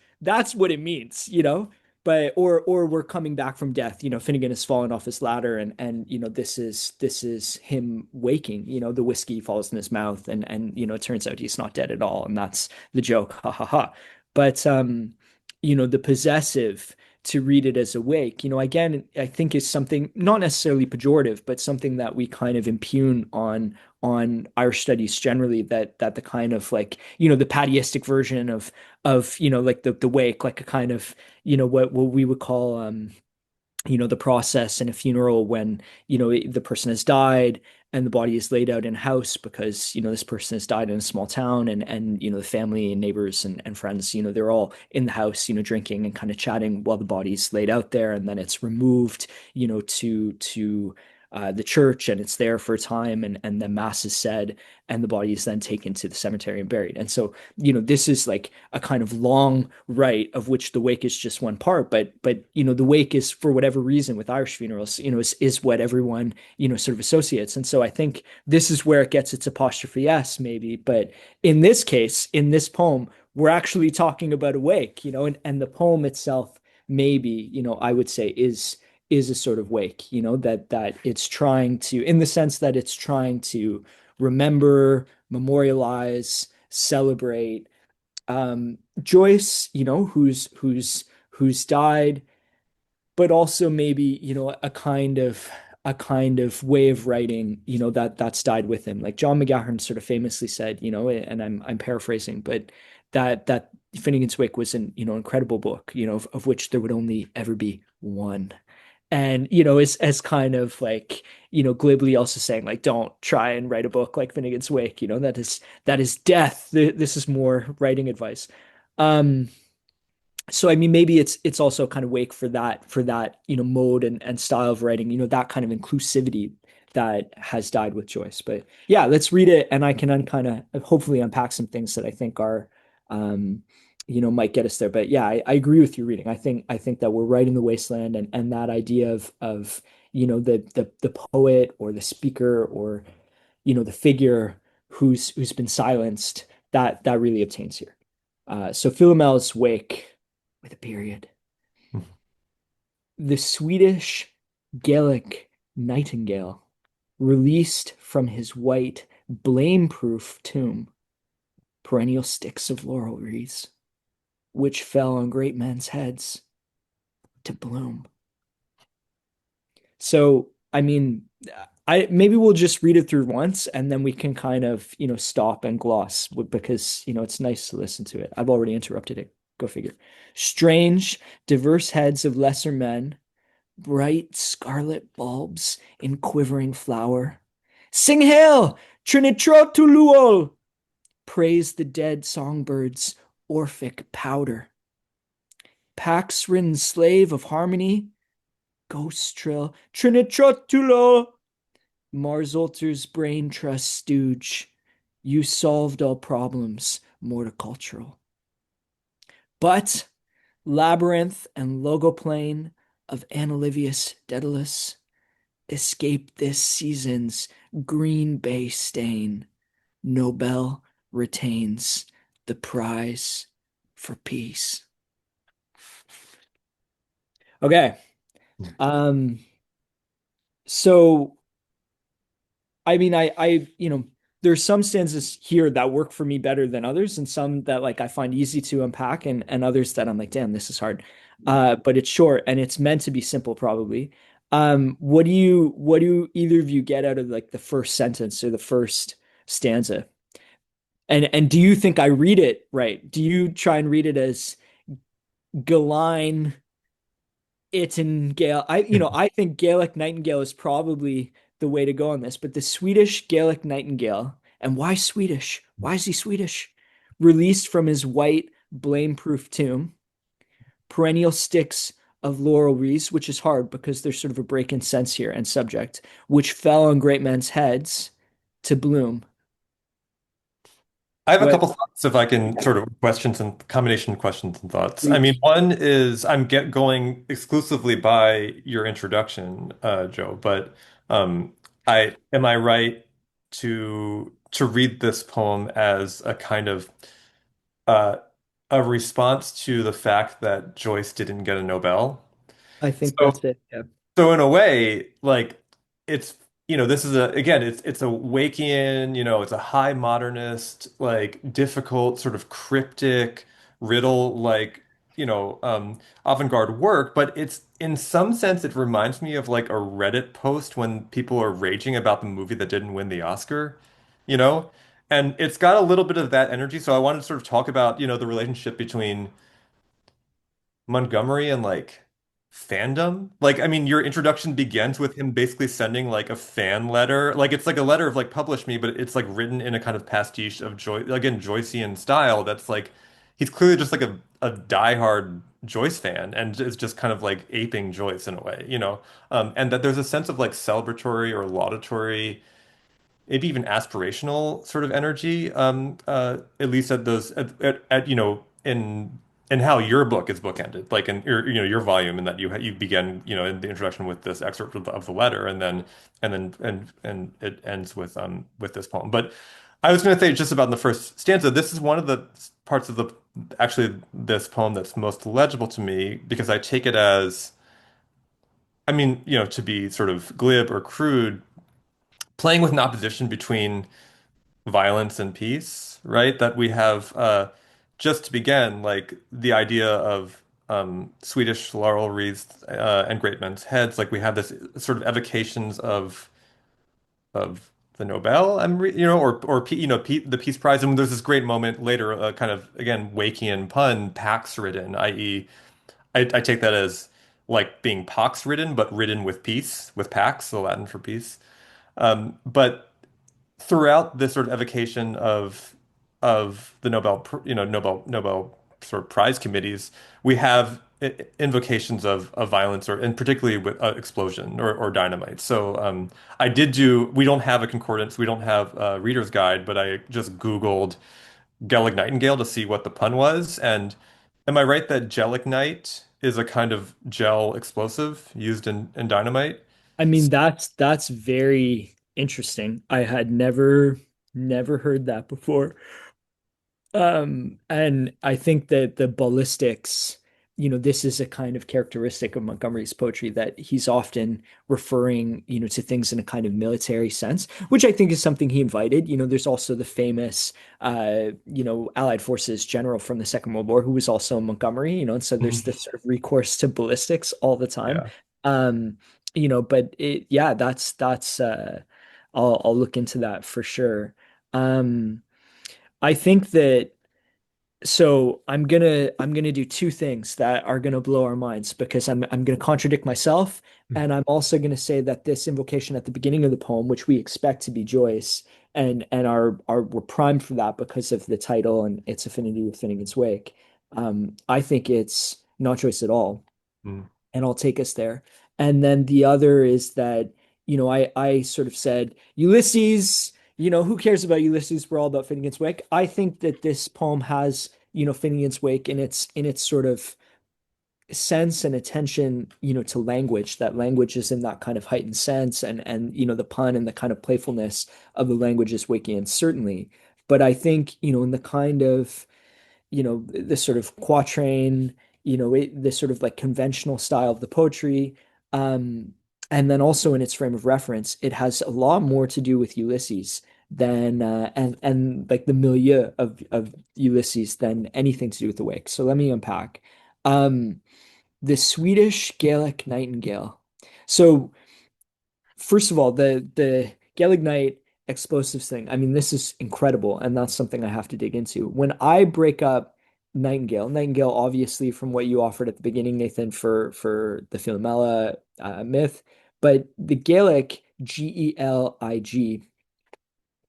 what it means, but or we're coming back from death. Finnegan has fallen off his ladder, and this is him waking. The whiskey falls in his mouth, and it turns out he's not dead at all, and that's the joke. Ha ha ha. But the possessive, to read it as awake, again, I think is something not necessarily pejorative, but something that we kind of impugn on Irish studies generally, that the kind of like, the padeistic version of like the wake, like a kind of, what we would call the process in a funeral when, the person has died and the body is laid out in a house because, this person has died in a small town, and the family and neighbors and friends, they're all in the house, drinking and kind of chatting while the body's laid out there, and then it's removed, to the church, and it's there for a time, and the mass is said, and the body is then taken to the cemetery and buried. And so, this is like a kind of long rite of which the wake is just one part, but the wake is, for whatever reason with Irish funerals, is what everyone, sort of associates. And so I think this is where it gets its apostrophe S maybe, but in this case, in this poem, we're actually talking about a wake, and the poem itself maybe, I would say is a sort of wake, that it's trying to, in the sense that it's trying to remember, memorialize, celebrate. Joyce, who's died, but also maybe, a kind of way of writing, that's died with him. Like John McGahern sort of famously said, and I'm paraphrasing, but that Finnegan's Wake was an, incredible book, of which there would only ever be one. And as kind of like, glibly also saying like, don't try and write a book like Finnegan's Wake, that is death. This is more writing advice. um so I mean, maybe it's also kind of wake for that mode and style of writing, that kind of inclusivity that has died with Joyce. But yeah, let's read it, and I can kind of hopefully unpack some things that I think are might get us there. But yeah, I agree with your reading. I think that we're right in the wasteland, and that idea of the poet or the speaker, or the figure who's been silenced, that really obtains here. So Philomel's wake with a period. The Swedish Gaelic nightingale, released from his white, blame-proof tomb, perennial sticks of laurel wreaths, which fell on great men's heads to bloom. So, I mean, I maybe we'll just read it through once and then we can kind of, stop and gloss because, it's nice to listen to it. I've already interrupted it. Go figure. Strange, diverse heads of lesser men, bright scarlet bulbs in quivering flower. Sing hail, Trinitrotuluol! Praise the dead songbirds, Orphic powder. Pax ridden slave of harmony, ghost trill, Trinitrotulo! Marzolter's brain trust stooge. You solved all problems, morticultural. But labyrinth and logoplane of Analivius Daedalus escape this season's Green Bay stain. Nobel retains the prize for peace. Okay. Um, so I mean, there's some stanzas here that work for me better than others, and some that like I find easy to unpack, and others that I'm like, damn, this is hard. But it's short and it's meant to be simple, probably. What do either of you get out of like the first sentence or the first stanza? And do you think I read it right? Do you try and read it as Galine Itengale? I think Gaelic Nightingale is probably the way to go on this, but the Swedish Gaelic Nightingale, and why Swedish? Why is he Swedish? Released from his white, blame-proof tomb, perennial sticks of laurel wreaths, which is hard because there's sort of a break in sense here and subject, which fell on great men's heads to bloom. I have a What, couple thoughts if I can sort of questions and combination questions and thoughts. I mean, please? one is I'm get going exclusively by your introduction, Joe, but um, I am I right to read this poem as a kind of uh, a response to the fact that Joyce didn't get a Nobel? I think So that's it. Yeah. so in a way, like it's this is a again, it's a Wakean, it's a high modernist, like difficult, sort of cryptic riddle, like, avant-garde work, but it's in some sense it reminds me of like a Reddit post when people are raging about the movie that didn't win the Oscar, you know? And it's got a little bit of that energy. So I wanted to sort of talk about, the relationship between Montgomery and like fandom. Like, I mean, your introduction begins with him basically sending like a fan letter. Like it's like a letter of like publish me, but it's like written in a kind of pastiche of Joyce, again, Joycean style. That's like he's clearly just like a diehard Joyce fan and is just kind of like aping Joyce in a way, and that there's a sense of like celebratory or laudatory, maybe even aspirational sort of energy, at least at those in how your book is bookended, like in your volume, and that you begin in the introduction with this excerpt of the letter, and it ends with this poem. But I was going to say just about in the first stanza, this is one of the parts of the actually this poem that's most legible to me because I take it as, I mean, to be sort of glib or crude, playing with an opposition between violence and peace, right? That we have, just to begin, like the idea of Swedish laurel wreaths and great men's heads. Like we have this sort of evocations of the Nobel, the Peace Prize. And there's this great moment later, kind of again Wakean pun, pax ridden, i.e., I take that as like being pox ridden, but ridden with peace, with pax, the Latin for peace. But throughout this sort of evocation of the Nobel sort of prize committees, we have invocations of violence or and particularly with explosion or dynamite. So I did do. We don't have a concordance. We don't have a reader's guide, but I just Googled Gaelic Nightingale to see what the pun was. And am I right that gelignite is a kind of gel explosive used in dynamite? I mean, that's very interesting. I had never heard that before. And I think that the ballistics this is a kind of characteristic of Montgomery's poetry that he's often referring, to things in a kind of military sense, which I think is something he invited. There's also the famous, Allied forces general from the Second World War who was also Montgomery, and so there's this sort of recourse to ballistics all the time. Yeah. Um, but yeah, I'll look into that for sure. Um, I think that so I'm gonna do two things that are gonna blow our minds because I'm gonna contradict myself, and I'm also gonna say that this invocation at the beginning of the poem, which we expect to be Joyce, and are we're primed for that because of the title and its affinity with Finnegan's Wake. I think it's not Joyce at all, Mm. and I'll take us there. And then the other is that, I sort of said, Ulysses, who cares about Ulysses? We're all about Finnegan's Wake. I think that this poem has, Finnegan's Wake in its sort of sense and attention, to language, that language is in that kind of heightened sense and the pun and the kind of playfulness of the language is Wakean, certainly. But I think, in the kind of this sort of quatrain, this sort of like conventional style of the poetry. Um, and then also in its frame of reference, it has a lot more to do with Ulysses than and like the milieu of Ulysses than anything to do with the wake. So let me unpack. Um, the Swedish Gaelic nightingale. So first of all, the Gelignite explosives thing. I mean, this is incredible, and that's something I have to dig into. When I break up Nightingale, obviously from what you offered at the beginning, Nathan, for the Philomela myth, but the Gaelic Gelig,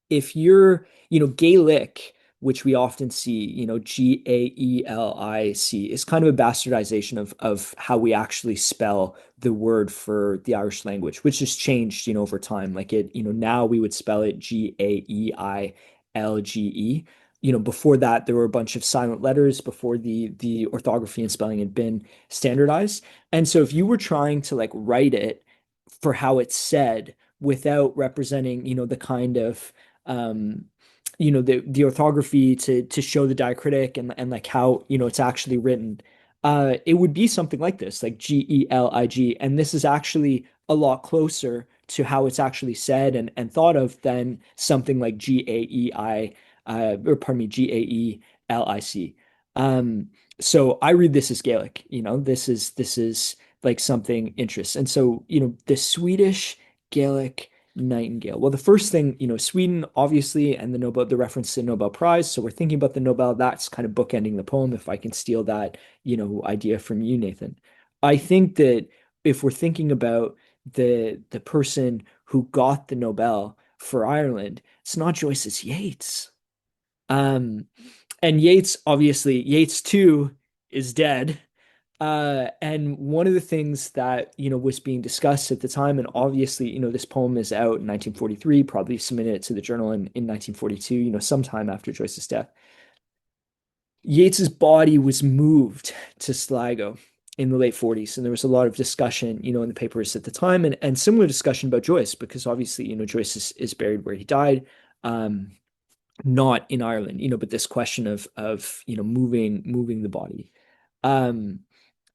if you're, Gaelic, which we often see, Gaelic, is kind of a bastardization of how we actually spell the word for the Irish language, which has changed, over time. Like now we would spell it Gaeilge. Before that, there were a bunch of silent letters before the orthography and spelling had been standardized. And so if you were trying to like write it for how it's said without representing, the kind of um, the orthography to show the diacritic and like how it's actually written. It would be something like this, like Gelig, and this is actually a lot closer to how it's actually said and thought of than something like Gaei, or pardon me, Gaelic. So I read this as Gaelic. This is like something interesting, and so the Swedish Gaelic Nightingale. Well, the first thing, Sweden, obviously, and the reference to the Nobel Prize. So we're thinking about the Nobel. That's kind of bookending the poem. If I can steal that, idea from you, Nathan. I think that if we're thinking about the person who got the Nobel for Ireland, it's not Joyce, it's Yeats. Um, and Yeats, obviously, Yeats too is dead. And one of the things that, was being discussed at the time, and obviously, this poem is out in 1943, probably submitted it to the journal in 1942, sometime after Joyce's death. Yeats's body was moved to Sligo in the late 40s, and there was a lot of discussion, in the papers at the time, and similar discussion about Joyce, because obviously, Joyce is buried where he died, not in Ireland, but this question of moving the body. Um,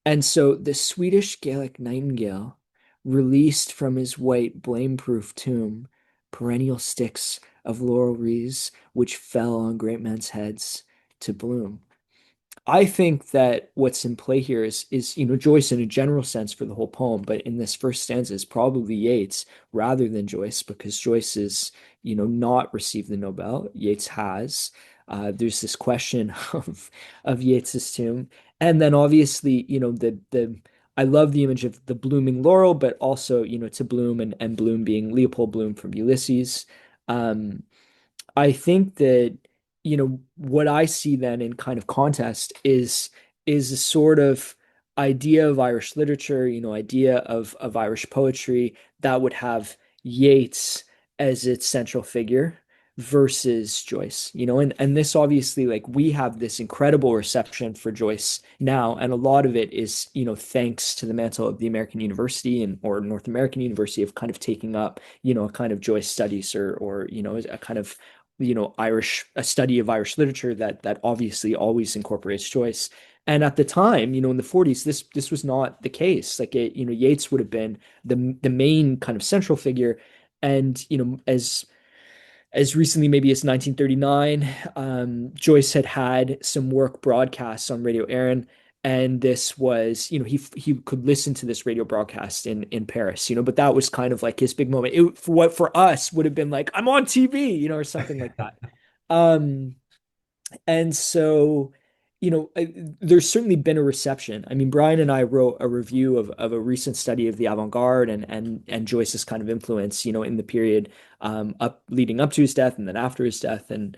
and so the Swedish Gaelic nightingale released from his white blame-proof tomb perennial sticks of laurel wreaths which fell on great men's heads to bloom. I think that what's in play here is Joyce in a general sense for the whole poem, but in this first stanza is probably Yeats rather than Joyce because Joyce is not received the Nobel. Yeats has. There's this question of Yeats's tomb, and then obviously the I love the image of the blooming laurel, but also to bloom and bloom being Leopold Bloom from Ulysses. Um, I think that, what I see then in kind of contest is a sort of idea of Irish literature, idea of Irish poetry that would have Yeats as its central figure versus Joyce, and this obviously like we have this incredible reception for Joyce now, and a lot of it is, thanks to the mantle of the American University and or North American University of kind of taking up, a kind of Joyce studies or a kind of Irish a study of Irish literature that obviously always incorporates Joyce. And at the time, in the 40s, this was not the case. Like Yeats would have been the main kind of central figure. And as recently maybe as 1939, Joyce had some work broadcasts on Radio Aaron, and this was, he could listen to this radio broadcast in Paris, but that was kind of like his big moment. For what for us would have been like, I'm on TV, or something like that. Um, and so, there's certainly been a reception. I mean, Brian and I wrote a review of a recent study of the avant-garde and Joyce's kind of influence, in the period up leading up to his death and then after his death. And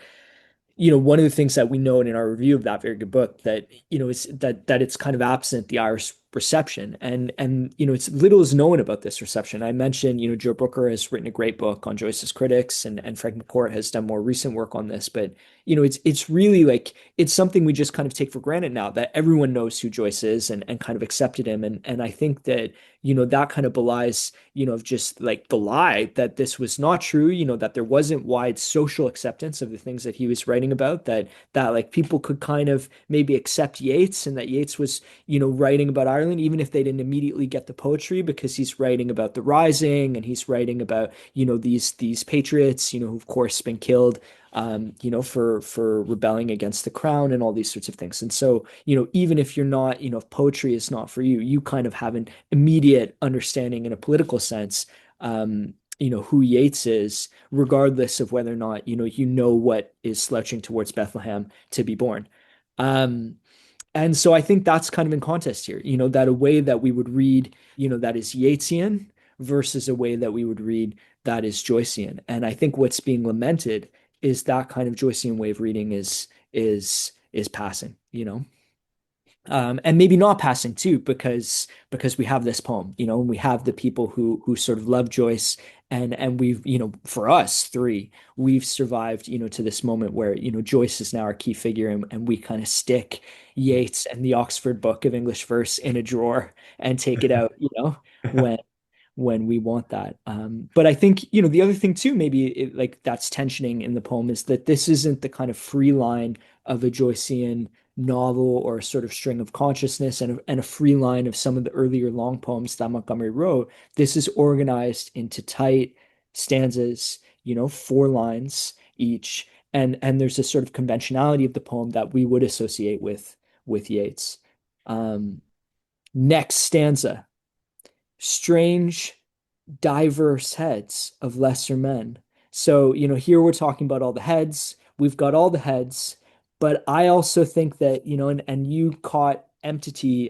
one of the things that we note in our review of that very good book that, is that it's kind of absent the Irish reception. And it's little is known about this reception. I mentioned, Joe Brooker has written a great book on Joyce's critics, and Frank McCourt has done more recent work on this. But, it's really like it's something we just kind of take for granted now that everyone knows who Joyce is and kind of accepted him. And I think that, that kind of belies, of just like the lie that this was not true, that there wasn't wide social acceptance of the things that he was writing about, that like people could kind of maybe accept Yeats, and that Yeats was, writing about Ireland, even if they didn't immediately get the poetry, because he's writing about the Rising and he's writing about, these patriots, who of course been killed, for rebelling against the crown and all these sorts of things. And so, even if you're not, if poetry is not for you, you kind of have an immediate understanding in a political sense, who Yeats is, regardless of whether or not, what is slouching towards Bethlehem to be born. Um, and so I think that's kind of in contest here, that a way that we would read, that is Yeatsian versus a way that we would read that is Joycean. And I think what's being lamented is that kind of Joycean way of reading is passing, and maybe not passing too, because we have this poem, and we have the people who sort of love Joyce, and we've, for us three, we've survived, to this moment where, Joyce is now our key figure, and we kind of stick Yeats and the Oxford Book of English Verse in a drawer and take it out, when we want that. But I think, the other thing too, maybe like that's tensioning in the poem is that this isn't the kind of free line of a Joycean novel or a sort of string of consciousness and a free line of some of the earlier long poems that Montgomery wrote. This is organized into tight stanzas, 4 lines each. And there's a sort of conventionality of the poem that we would associate with Yeats. Um, Next stanza. Strange, diverse heads of lesser men. So, here we're talking about all the heads. We've got all the heads, but I also think that, and you caught empty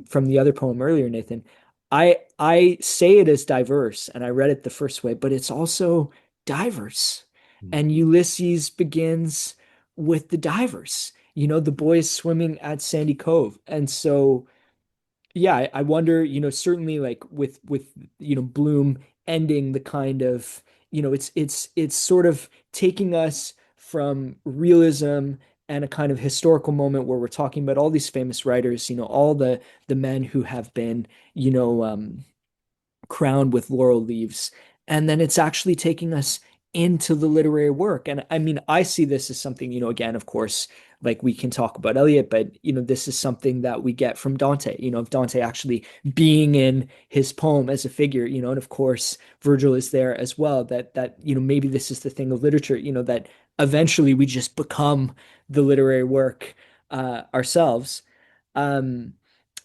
from the other poem earlier, Nathan. I say it as diverse, and I read it the first way, but it's also diverse. And Ulysses begins with the divers, the boys swimming at Sandy Cove. And so yeah, I wonder, certainly like with Bloom ending the kind of, it's sort of taking us from realism and a kind of historical moment where we're talking about all these famous writers, all the men who have been, you know, um, crowned with laurel leaves. And then it's actually taking us into the literary work. And I mean, I see this as something, again, of course, like we can talk about Eliot, but this is something that we get from Dante, of Dante actually being in his poem as a figure, and of course Virgil is there as well, that maybe this is the thing of literature, that eventually we just become the literary work ourselves. Um,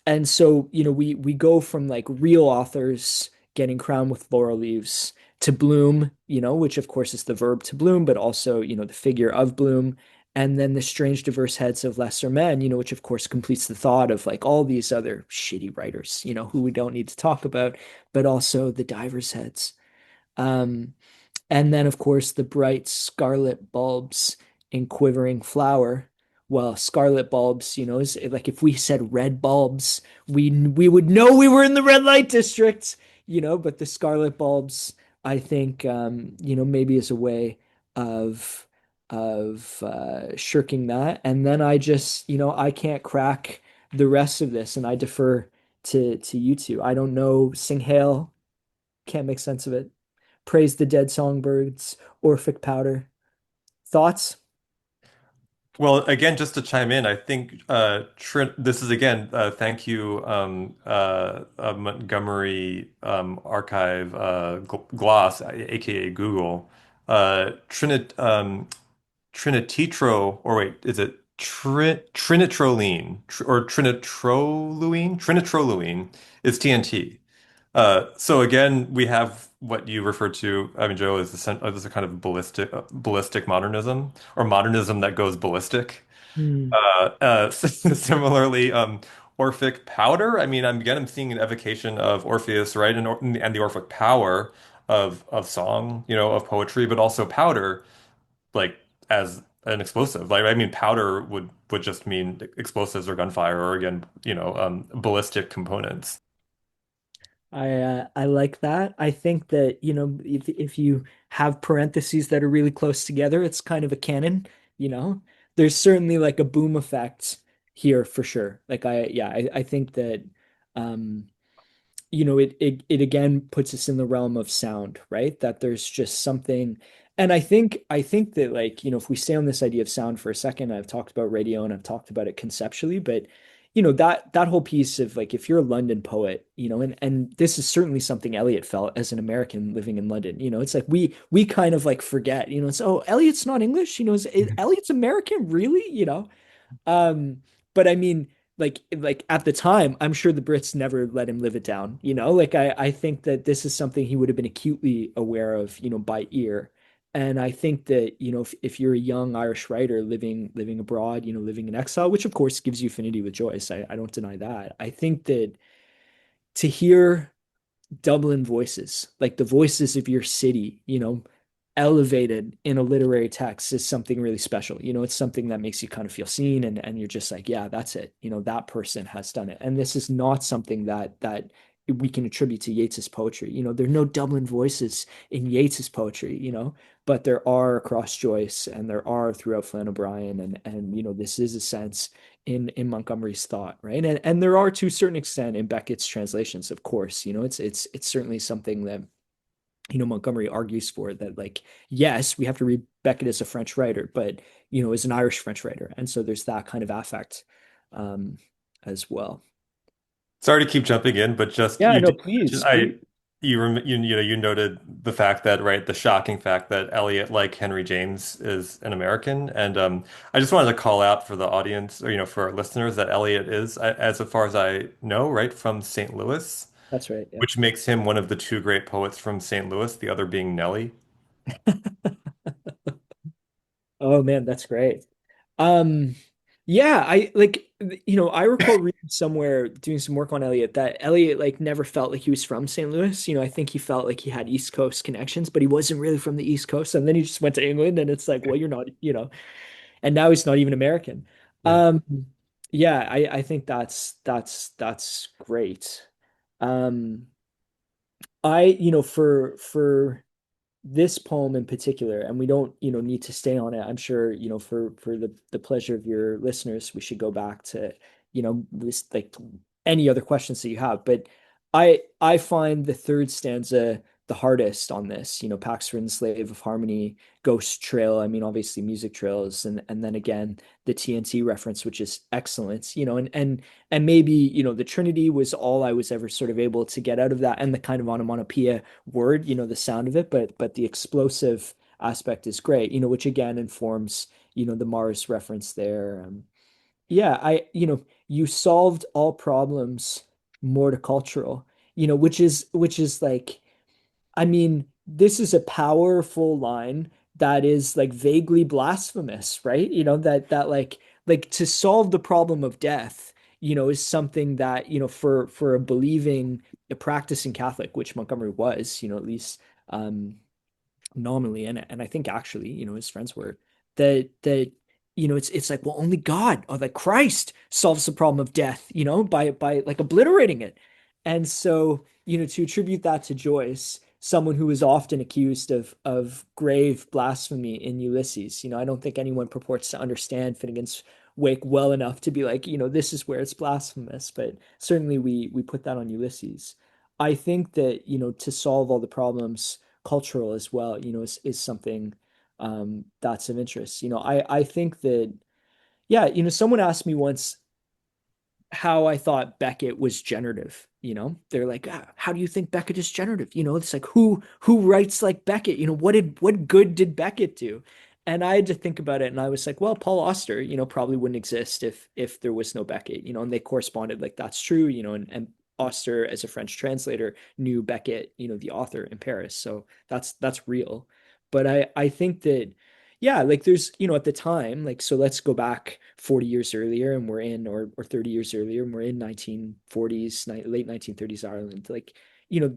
and so, we go from like real authors getting crowned with laurel leaves to bloom, which of course is the verb to bloom, but also, the figure of bloom. And then the strange diverse heads of lesser men, which of course completes the thought of like all these other shitty writers, who we don't need to talk about, but also the divers' heads. Um, and then, of course, the bright scarlet bulbs in quivering flower. Well, scarlet bulbs, is like if we said red bulbs, we would know we were in the red light district, but the scarlet bulbs, I think, maybe is a way of shirking that. And then I just, I can't crack the rest of this, and I defer to you two. I don't know, sing hail, can't make sense of it. Praise the dead songbirds, Orphic powder. Thoughts? Well, again, just to chime in, I think this is again, thank you, Montgomery Archive Gloss, aka Google. Trinitro, or wait, is it trinitrolene or trinitroluene? Trinitroluene is TNT. So again, we have what you referred to, I mean, Joe, as as a kind of ballistic modernism, or modernism that goes ballistic. Hmm. Similarly, Orphic powder. I mean, I'm seeing an evocation of Orpheus, right, and the Orphic power of song, of poetry, but also powder, like as an explosive. Like, I mean, powder would just mean explosives or gunfire, or again, ballistic components. I like that. I think that, if you have parentheses that are really close together, it's kind of a canon, you know. There's certainly like a boom effect here for sure. Like I think that um it again puts us in the realm of sound, right? That there's just something, and I think that, like, if we stay on this idea of sound for a second, I've talked about radio and I've talked about it conceptually, but that whole piece of, like, if you're a London poet, and this is certainly something Eliot felt as an American living in London. It's like we kind of like forget, it's, oh, Eliot's not English, is Eliot's American, really? But I mean, like at the time, I'm sure the Brits never let him live it down. Like I think that this is something he would have been acutely aware of, by ear. And I think that, if you're a young Irish writer living abroad, living in exile, which of course gives you affinity with Joyce, I don't deny that. I think that to hear Dublin voices, like the voices of your city, elevated in a literary text is something really special. It's something that makes you kind of feel seen, and you're just like, yeah, that's it. That person has done it. And this is not something that we can attribute to Yeats's poetry. There are no Dublin voices in Yeats's poetry, but there are across Joyce, and there are throughout Flann O'Brien, and this is a sense in Montgomery's thought, right? And there are, to a certain extent, in Beckett's translations, of course. It's certainly something that, Montgomery argues for, that, like, yes, we have to read Beckett as a French writer, but, as an Irish French writer. And so there's that kind of affect um, as well. Sorry to keep jumping in, but just Yeah, you no, did mention please, please. you noted the fact that, right, the shocking fact that Eliot, like Henry James, is an American. And I just wanted to call out for the audience, or for our listeners, that Eliot is, as far as I know, right, from St. Louis, That's right. Yeah. which makes him one of the two great poets from St. Louis, the other being Nellie. Oh man, that's great. Um, yeah, I recall reading somewhere, doing some work on Eliot, that Eliot, like, never felt like he was from St. Louis. I think he felt like he had East Coast connections, but he wasn't really from the East Coast. And then he just went to England, and it's like, well, you're not, and now he's not even American. Yeah. Um, yeah, I think that's great. Um, for this poem in particular, and we don't, need to stay on it. I'm sure, for the pleasure of your listeners, we should go back to, this, like, any other questions that you have. But I find the third stanza the hardest on this. Paxford, Slave of Harmony, Ghost Trail. I mean, obviously music trails, and then again the TNT reference, which is excellent. And maybe, the Trinity was all I was ever sort of able to get out of that, and the kind of onomatopoeia word, the sound of it, but the explosive aspect is great, which again informs, the Mars reference there. Yeah, you solved all problems morticultural, which is like, I mean, this is a powerful line that is, like, vaguely blasphemous, right? That like to solve the problem of death, is something that, for a believing, a practicing Catholic, which Montgomery was, at least um nominally, and I think actually, his friends were, that it's like, well, only God, or like Christ, solves the problem of death, by like obliterating it. And so, to attribute that to Joyce, someone who is often accused of grave blasphemy in Ulysses, I don't think anyone purports to understand Finnegan's Wake well enough to be like, this is where it's blasphemous, but certainly we put that on Ulysses. I think that, to solve all the problems cultural as well, is something that's of interest. I think that Yeah, someone asked me once how I thought Beckett was generative. They're like, how do you think Beckett is generative? It's like who writes like Beckett? What good did Beckett do? And I had to think about it, and I was like, well, Paul Auster, probably wouldn't exist if there was no Beckett, and they corresponded like that's true, and Auster, as a French translator, knew Beckett, the author in Paris, so that's real. But I think that yeah, like there's, at the time, like, so let's go back 40 years earlier and we're in, or 30 years earlier and we're in 1940s, late 1930s Ireland. Like,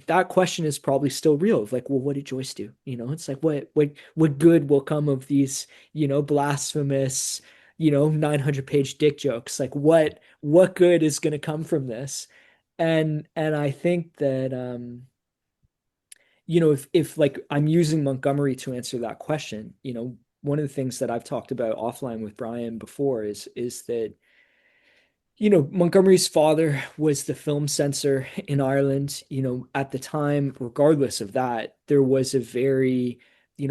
that question is probably still real of like, well, what did Joyce do? It's like, what good will come of these, blasphemous, 900-page dick jokes? Like, what good is going to come from this? And I think that, if like I'm using Montgomery to answer that question, one of the things that I've talked about offline with Bryan before is that, Montgomery's father was the film censor in Ireland. At the time, regardless of that, there was a very,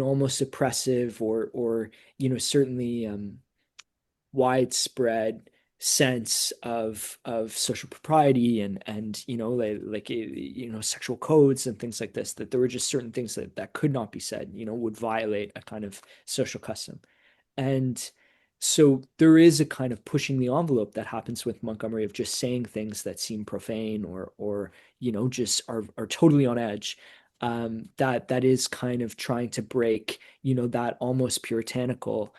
almost oppressive or, certainly widespread sense of social propriety and like sexual codes and things like this, that there were just certain things that could not be said, would violate a kind of social custom. And so there is a kind of pushing the envelope that happens with Montgomery of just saying things that seem profane or just are totally on edge. That is kind of trying to break, that almost puritanical,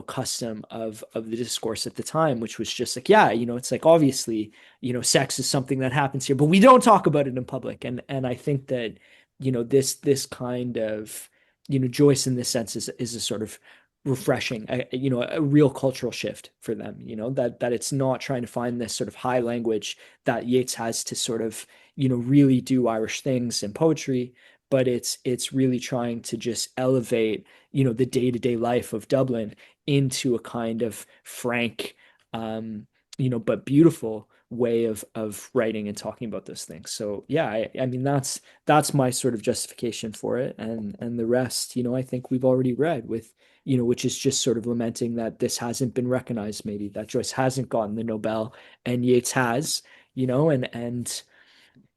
custom of the discourse at the time, which was just like, yeah, it's like obviously, sex is something that happens here, but we don't talk about it in public. And I think that, this kind of, Joyce in this sense is a sort of refreshing, a real cultural shift for them, that it's not trying to find this sort of high language that Yeats has to sort of, really do Irish things in poetry, but it's really trying to just elevate, the day-to-day life of Dublin into a kind of frank, but beautiful way of writing and talking about those things. So yeah, I mean that's my sort of justification for it, and the rest, I think we've already read with, which is just sort of lamenting that this hasn't been recognized, maybe that Joyce hasn't gotten the Nobel and Yeats has, and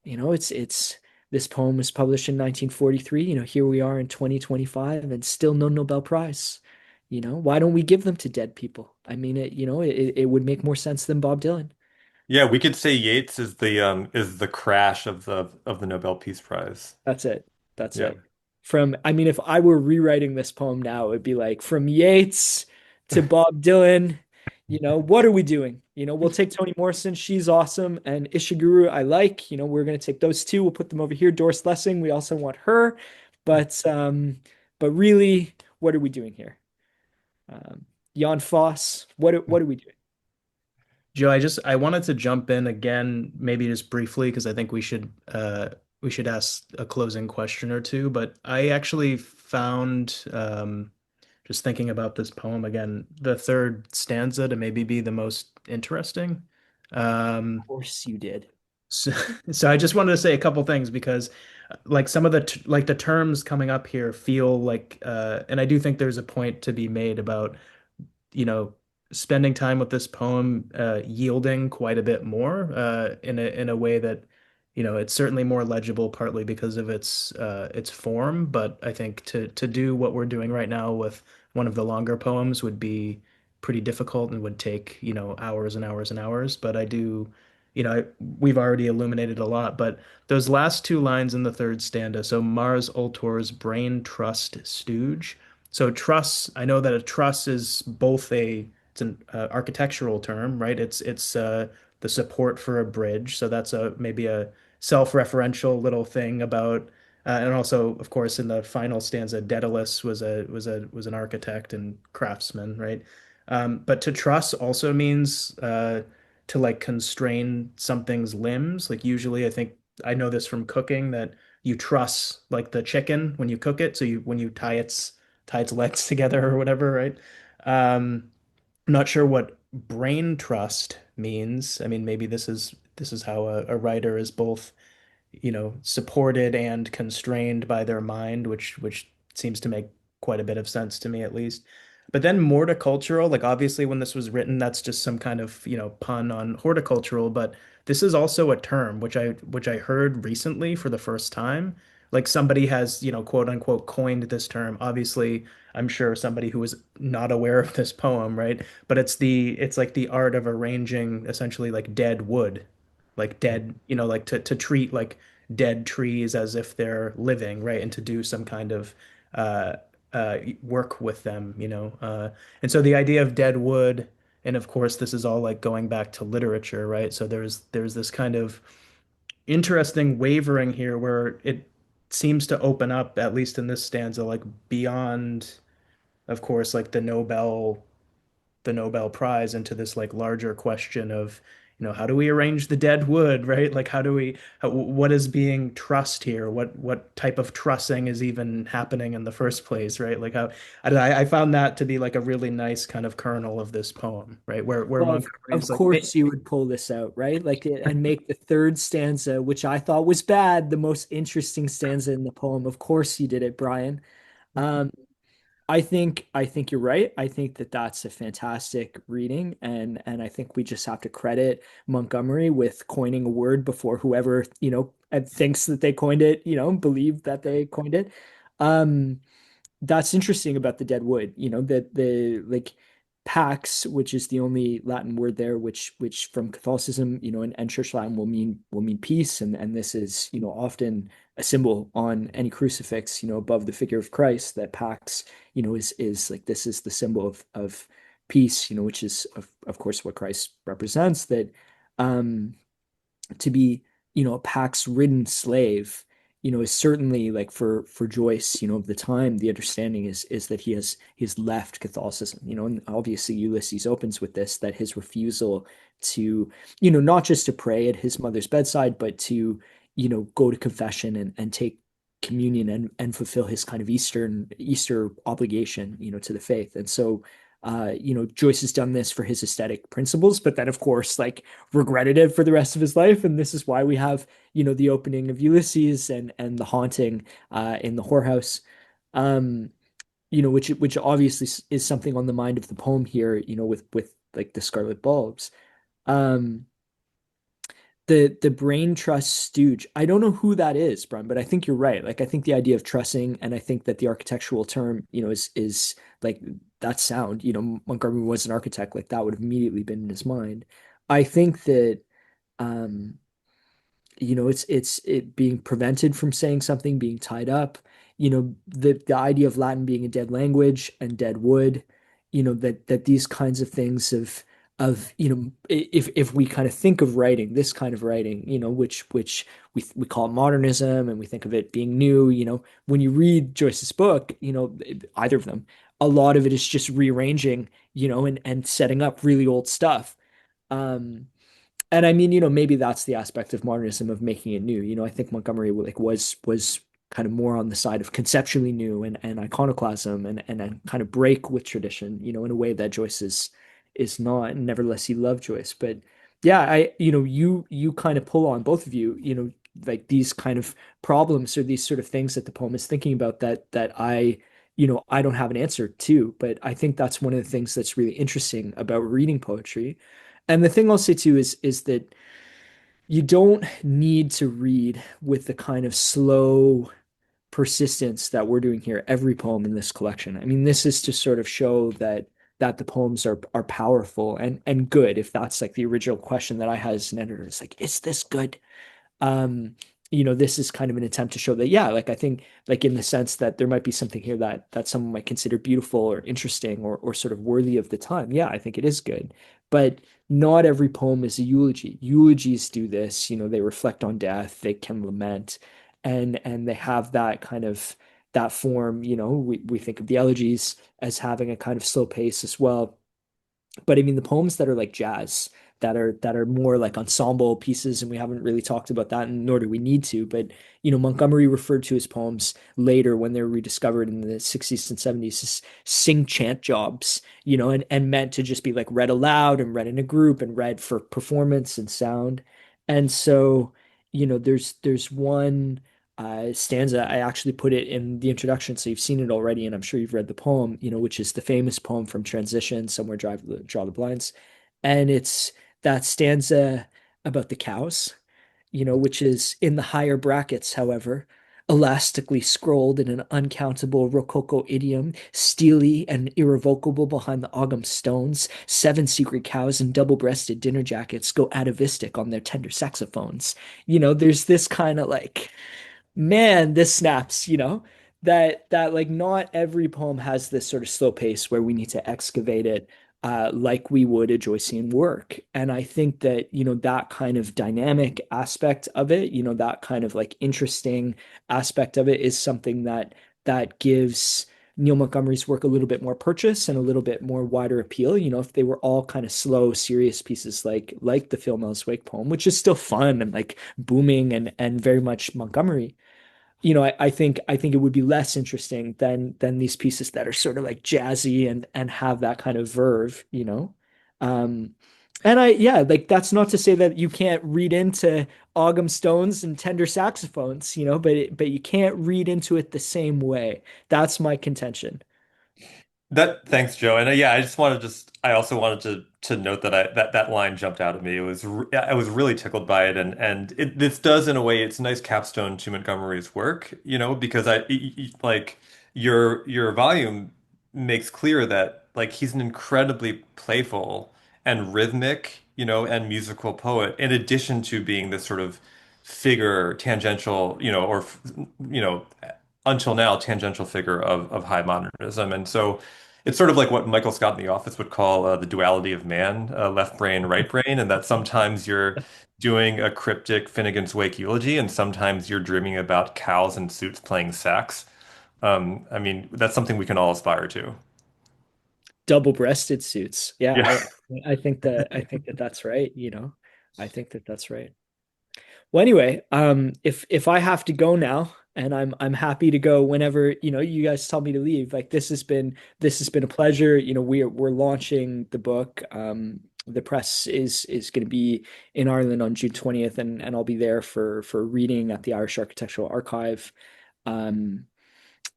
it's this poem was published in 1943. Here we are in 2025 and still no Nobel Prize. Why don't we give them to dead people? I mean, it would make more sense than Bob Dylan. Yeah, we could say Yeats is the crash of the Nobel Peace Prize. That's it. That's Yeah. it. I mean, if I were rewriting this poem now, it would be like from Yeats to Bob Dylan, what are we doing? We'll take Toni Morrison. She's awesome. And Ishiguro, I like, we're going to take those two. We'll put them over here. Doris Lessing, we also want her. But, um, but really, what are we doing here? Jan Foss, what are we doing? Joe, I wanted to jump in again, maybe just briefly, because I think we should ask a closing question or two. But I actually found just thinking about this poem again, the third stanza to maybe be the most interesting. Of Um, course you did. so, so I just wanted to say a couple things because like some of the like the terms coming up here feel like and I do think there's a point to be made about you know, spending time with this poem yielding quite a bit more in a way that, it's certainly more legible, partly because of its form. But I think to do what we're doing right now with one of the longer poems would be pretty difficult and would take, hours and hours and hours. But I do, we've already illuminated a lot, but those last two lines in the third stanza, so Mars Ultor's brain trust stooge. So truss, I know that a truss is both it's an architectural term, right? It's the support for a bridge. So that's a maybe a self-referential little thing about, and also, of course, in the final stanza, Daedalus was an architect and craftsman, right? But to truss also means to like constrain something's limbs. Like usually, I think I know this from cooking that you truss like the chicken when you cook it. So when you tie its legs together or whatever, right? I'm not sure what brain trust means. I mean, maybe this is how a writer is both, supported and constrained by their mind, which seems to make quite a bit of sense to me at least. But then morticultural, like obviously when this was written, that's just some kind of, pun on horticultural, but this is also a term which I heard recently for the first time. Like somebody has, quote unquote coined this term. Obviously, I'm sure somebody who was not aware of this poem, right? But it's like the art of arranging essentially like dead wood, like dead, like to treat like dead trees as if they're living, right? And to do some kind of uh work with them, and so the idea of dead wood, and of course this is all like going back to literature, right? So there's this kind of interesting wavering here where it seems to open up, at least in this stanza, like beyond, of course, like the Nobel Prize into this like larger question of, how do we arrange the dead wood, right? Like what is being trussed here? What type of trussing is even happening in the first place, right? Like how I found that to be like a really nice kind of kernel of this poem, right? Where Well, of Montgomery's like, course you would pull this out, right? Like and make the third stanza, which I thought was bad, the most interesting stanza in the poem. Of course you did it, Brian. Um, I think you're right. I think that that's a fantastic reading, and I think we just have to credit Montgomery with coining a word before whoever, thinks that they coined it, believe that they coined it. Um, that's interesting about the dead wood, that the like pax, which is the only Latin word there, which from Catholicism, and Church Latin will mean peace, and this is, often a symbol on any crucifix, above the figure of Christ. That pax, is like this is the symbol of peace, which is of course what Christ represents. That um to be, a pax-ridden slave, is certainly like for Joyce, of the time, the understanding is that he has left Catholicism, and obviously Ulysses opens with this, that his refusal to, not just to pray at his mother's bedside, but to, go to confession and take communion and fulfill his kind of Easter obligation, to the faith. And so Joyce has done this for his aesthetic principles, but then of course, like regretted it for the rest of his life. And this is why we have, the opening of Ulysses and the haunting in the whorehouse. Um, which obviously is something on the mind of the poem here, with like the scarlet bulbs. Um, the brain trust stooge. I don't know who that is, Brian, but I think you're right. Like I think the idea of trussing, and I think that the architectural term, is like that sound. Montgomery was an architect, like that would have immediately been in his mind. I think that um it's it being prevented from saying something, being tied up. The idea of Latin being a dead language and dead wood, that these kinds of things of if we kind of think of writing, this kind of writing, which we call it modernism, and we think of it being new. When you read Joyce's book, either of them, a lot of it is just rearranging, and setting up really old stuff. Um, and I mean, maybe that's the aspect of modernism, of making it new. I think Montgomery like was kind of more on the side of conceptually new and iconoclasm, and kind of break with tradition, in a way that Joyce is not. And nevertheless, he loved Joyce. But yeah, you kind of pull on, both of you, like these kind of problems, or these sort of things that the poem is thinking about, that I don't have an answer to. But I think that's one of the things that's really interesting about reading poetry. And the thing I'll say too is that you don't need to read with the kind of slow persistence that we're doing here, every poem in this collection. I mean, this is to sort of show that the poems are powerful and good. If that's like the original question that I had as an editor, it's like, is this good? um this is kind of an attempt to show that, yeah, like I think, like in the sense that there might be something here that someone might consider beautiful or interesting, or sort of worthy of the time. Yeah, I think it is good, but not every poem is a eulogy. Eulogies do this, they reflect on death, they can lament, and they have that kind of that form. We think of the elegies as having a kind of slow pace as well. But I mean, the poems that are like jazz, that are more like ensemble pieces, and we haven't really talked about that, and nor do we need to. But Montgomery referred to his poems later, when they were rediscovered in the 60s and 70s, as sing chant jobs, and meant to just be like read aloud and read in a group and read for performance and sound. And so, there's one. stanza. I actually put it in the introduction, so you've seen it already, and I'm sure you've read the poem, which is the famous poem from Transition, Somewhere Draw the Blinds. And it's that stanza about the cows, which is in the higher brackets, however, elastically scrolled in an uncountable Rococo idiom, steely and irrevocable behind the Ogham stones. Seven secret cows in double-breasted dinner jackets go atavistic on their tender saxophones. There's this kind of like, man, this snaps, that like not every poem has this sort of slow pace where we need to excavate it like we would a Joycean work. And I think that, that kind of dynamic aspect of it, that kind of like interesting aspect of it is something that gives Neil Montgomery's work a little bit more purchase and a little bit more wider appeal. If they were all kind of slow, serious pieces like the Phil Mills Wake poem, which is still fun and like booming and very much Montgomery, I think it would be less interesting than these pieces that are sort of like jazzy and have that kind of verve. Um, and yeah, like that's not to say that you can't read into Ogham stones and tender saxophones, but you can't read into it the same way. That's my contention. That thanks, Joe. And yeah, I also wanted to note that that line jumped out at me. I was really tickled by it, and this does in a way it's a nice capstone to Montgomery's work, because like your volume makes clear that like he's an incredibly playful and rhythmic, and musical poet, in addition to being this sort of figure tangential, or until now tangential figure of high modernism. And so it's sort of like what Michael Scott in The Office would call the duality of man, left brain, right brain, and that sometimes you're doing a cryptic Finnegan's Wake eulogy, and sometimes you're dreaming about cows in suits playing sax. I mean, that's something we can all aspire to. Double-breasted suits. Yeah, Yeah. I think that that's right, I think that that's right. Well, anyway, if I have to go now, and I'm happy to go whenever, you guys tell me to leave. Like this has been a pleasure. We're launching the book. The press is going to be in Ireland on June 20th, and I'll be there for reading at the Irish Architectural Archive. Um,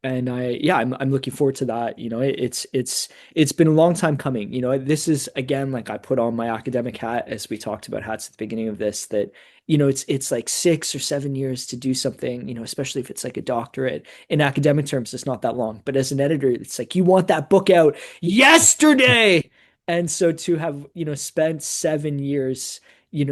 and I'm looking forward to that. It's been a long time coming. This is again, like I put on my academic hat as we talked about hats at the beginning of this, that it's like 6 or 7 years to do something, especially if it's like a doctorate. In academic terms, it's not that long, but as an editor, it's like you want that book out yesterday. And so to have, spent 7 years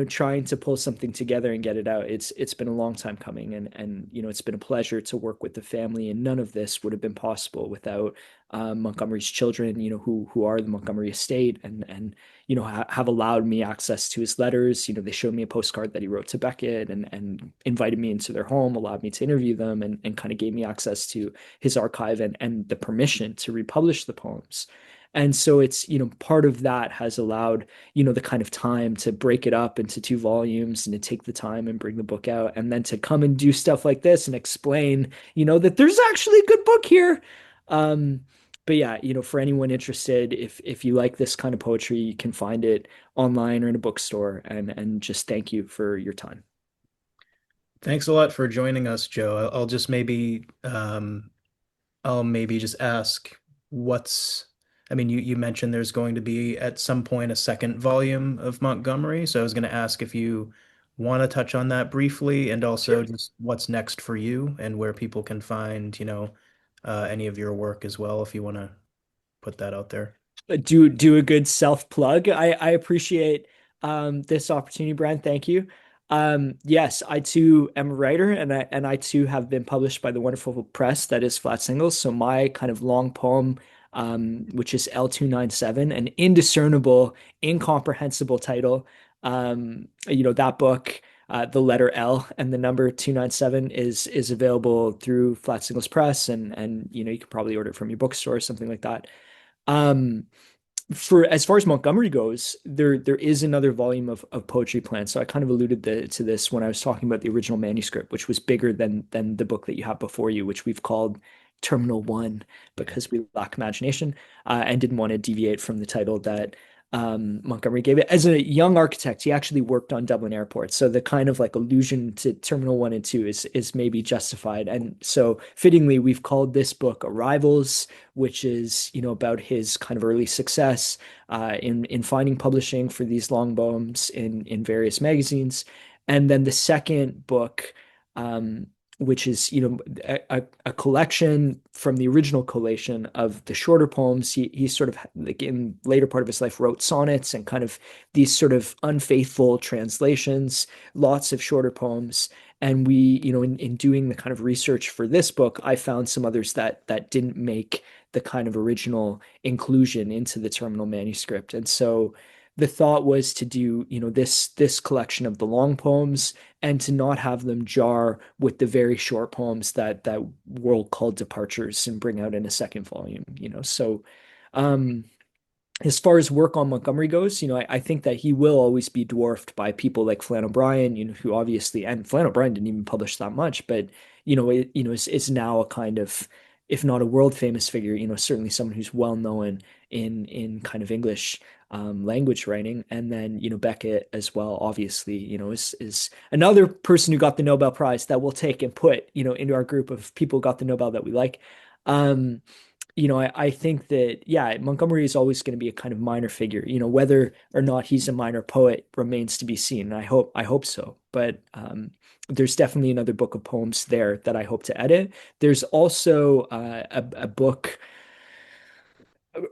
trying to pull something together and get it out. It's been a long time coming, and it's been a pleasure to work with the family. And none of this would have been possible without Montgomery's children, who are the Montgomery estate, and have allowed me access to his letters. They showed me a postcard that he wrote to Beckett, and invited me into their home, allowed me to interview them, and kind of gave me access to his archive and the permission to republish the poems. And so it's, part of that has allowed, the kind of time to break it up into two volumes and to take the time and bring the book out, and then to come and do stuff like this and explain, that there's actually a good book here. Um, but yeah, for anyone interested, if you like this kind of poetry, you can find it online or in a bookstore. And just thank you for your time. Thanks a lot for joining us, Joe. I'll just maybe just ask what's, I mean, you mentioned there's going to be at some point a second volume of Montgomery. So I was going to ask if you want to touch on that briefly, and also just what's next for you and where people can find, any of your work as well, if you want to put that out there. Do a good self plug. I appreciate this opportunity, Brian. Thank you. Yes, I too am a writer, and I too have been published by the wonderful press that is Flat Singles. So my kind of long poem, which is L297, an indiscernible, incomprehensible title. That book, the letter L and the number 297 is available through Flat Singles Press, and you can probably order it from your bookstore or something like that. Um, for as far as Montgomery goes, there is another volume of poetry planned. So I kind of alluded to this when I was talking about the original manuscript, which was bigger than the book that you have before you, which we've called Terminal One because we lack imagination, and didn't want to deviate from the title that Montgomery gave it. As a young architect, he actually worked on Dublin Airport, so the kind of like allusion to Terminal 1 and 2 is maybe justified. And so fittingly, we've called this book Arrivals, which is, about his kind of early success in finding publishing for these long poems in various magazines. And then the second book, um, which is, a collection from the original collation of the shorter poems. He sort of like in later part of his life wrote sonnets and kind of these sort of unfaithful translations, lots of shorter poems. And we, in doing the kind of research for this book, I found some others that didn't make the kind of original inclusion into the terminal manuscript. And so the thought was to do, this collection of the long poems and to not have them jar with the very short poems that World called departures and bring out in a second volume. So um as far as work on Montgomery goes, I think that he will always be dwarfed by people like Flann O'Brien, who obviously, and Flann O'Brien didn't even publish that much, but is now a kind of, if not a world famous figure, certainly someone who's well known in kind of English language writing. And then, Beckett as well, obviously, is another person who got the Nobel Prize that we'll take and put, into our group of people who got the Nobel that we like. Um, I think that, yeah, Montgomery is always going to be a kind of minor figure. Whether or not he's a minor poet remains to be seen. I hope so. But there's definitely another book of poems there that I hope to edit. There's also a book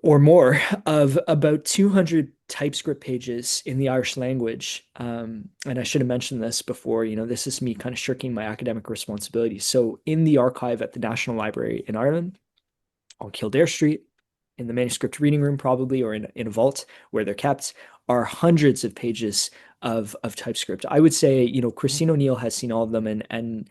or more of about 200 TypeScript pages in the Irish language. And I should have mentioned this before, this is me kind of shirking my academic responsibilities. So in the archive at the National Library in Ireland, on Kildare Street, in the manuscript reading room, probably, or in a vault where they're kept, are hundreds of pages of TypeScript. I would say, Christine O'Neill has seen all of them, and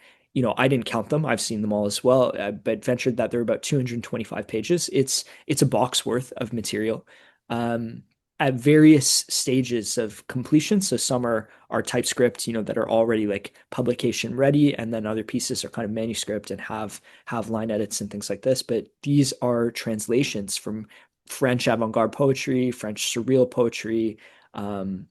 I didn't count them. I've seen them all as well, but ventured that they're about 225 pages. It's a box worth of material. Um, at various stages of completion. So some are TypeScript, that are already like publication ready, and then other pieces are kind of manuscript and have line edits and things like this. But these are translations from French avant-garde poetry, French surreal poetry, um,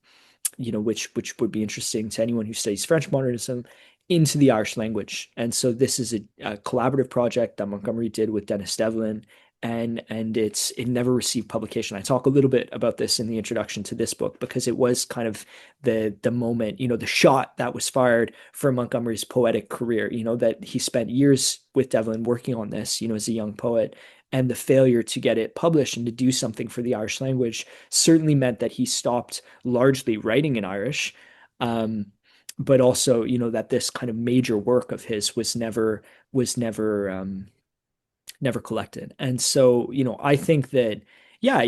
which would be interesting to anyone who studies French modernism into the Irish language. And so this is a collaborative project that Montgomery did with Dennis Devlin, and it never received publication. I talk a little bit about this in the introduction to this book because it was kind of the moment, the shot that was fired for Montgomery's poetic career, that he spent years with Devlin working on this, as a young poet. And the failure to get it published and to do something for the Irish language certainly meant that he stopped largely writing in Irish. But also, that this kind of major work of his was never collected. And so, I think that, yeah,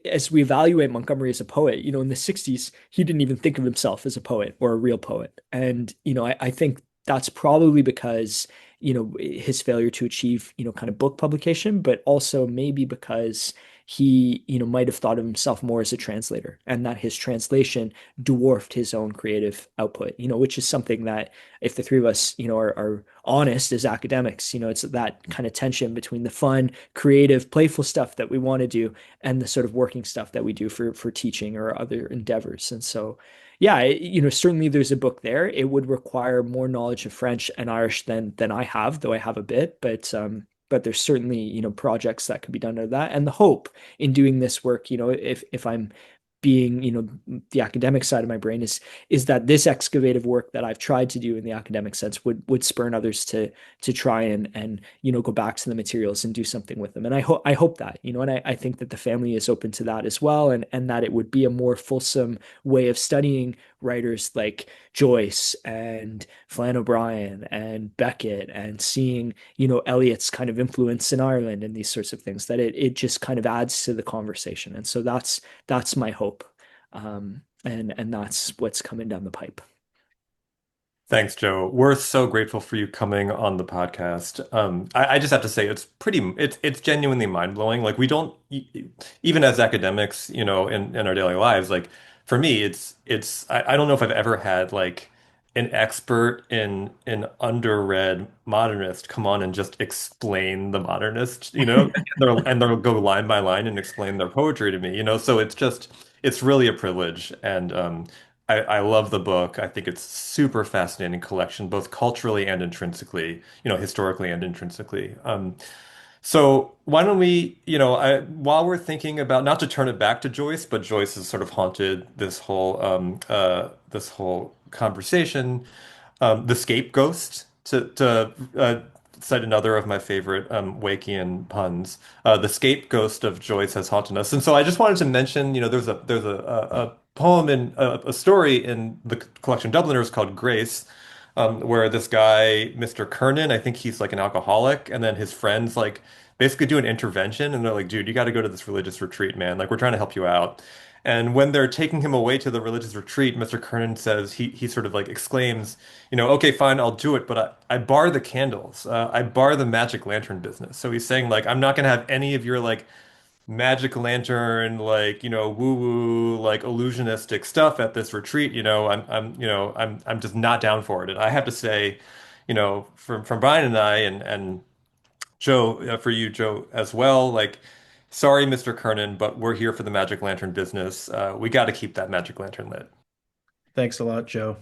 as we evaluate Montgomery as a poet, in the 60s, he didn't even think of himself as a poet or a real poet. And, I think that's probably because, his failure to achieve, kind of book publication, but also maybe because he, might have thought of himself more as a translator and that his translation dwarfed his own creative output, which is something that if the three of us, are honest as academics, it's that kind of tension between the fun, creative, playful stuff that we want to do and the sort of working stuff that we do for teaching or other endeavors. And so, yeah, certainly there's a book there. It would require more knowledge of French and Irish than I have, though I have a bit, but there's certainly, projects that could be done out of that. And the hope in doing this work, if I'm being, the academic side of my brain is that this excavative work that I've tried to do in the academic sense would spurn others to try and go back to the materials and do something with them. And I hope that, and I think that the family is open to that as well, and that it would be a more fulsome way of studying writers like Joyce and Flann O'Brien and Beckett and seeing, Eliot's kind of influence in Ireland and these sorts of things, that it just kind of adds to the conversation. And so that's my hope. And that's what's coming down the pipe. Thanks, Joe. We're so grateful for you coming on the podcast. I just have to say it's genuinely mind-blowing. Like we don't even as academics, in our daily lives, like for me, I don't know if I've ever had like an expert in underread modernist come on and just explain the modernist, and they'll go line by line and explain their poetry to me, so it's just it's really a privilege. And I love the book. I think it's super fascinating collection, both culturally and intrinsically, historically and intrinsically. So why don't we, while we're thinking about not to turn it back to Joyce, but Joyce has sort of haunted this whole conversation. The scapegoat to cite another of my favorite Wakean puns. The scapegoat of Joyce has haunted us, and so I just wanted to mention, there's a poem in a story in the collection Dubliners called Grace, where this guy, Mr. Kernan, I think he's like an alcoholic, and then his friends like basically do an intervention, and they're like, "Dude, you got to go to this religious retreat, man. Like, we're trying to help you out." And when they're taking him away to the religious retreat, Mr. Kernan says he sort of like exclaims, "Okay, fine, I'll do it, but I bar the candles. I bar the magic lantern business." So he's saying like, I'm not gonna have any of your like magic lantern, like, woo-woo, like illusionistic stuff at this retreat. I'm just not down for it. And I have to say, from Brian and I and Joe, for you, Joe, as well, like, sorry, Mr. Kernan, but we're here for the magic lantern business. We got to keep that magic lantern lit. Thanks a lot, Joe.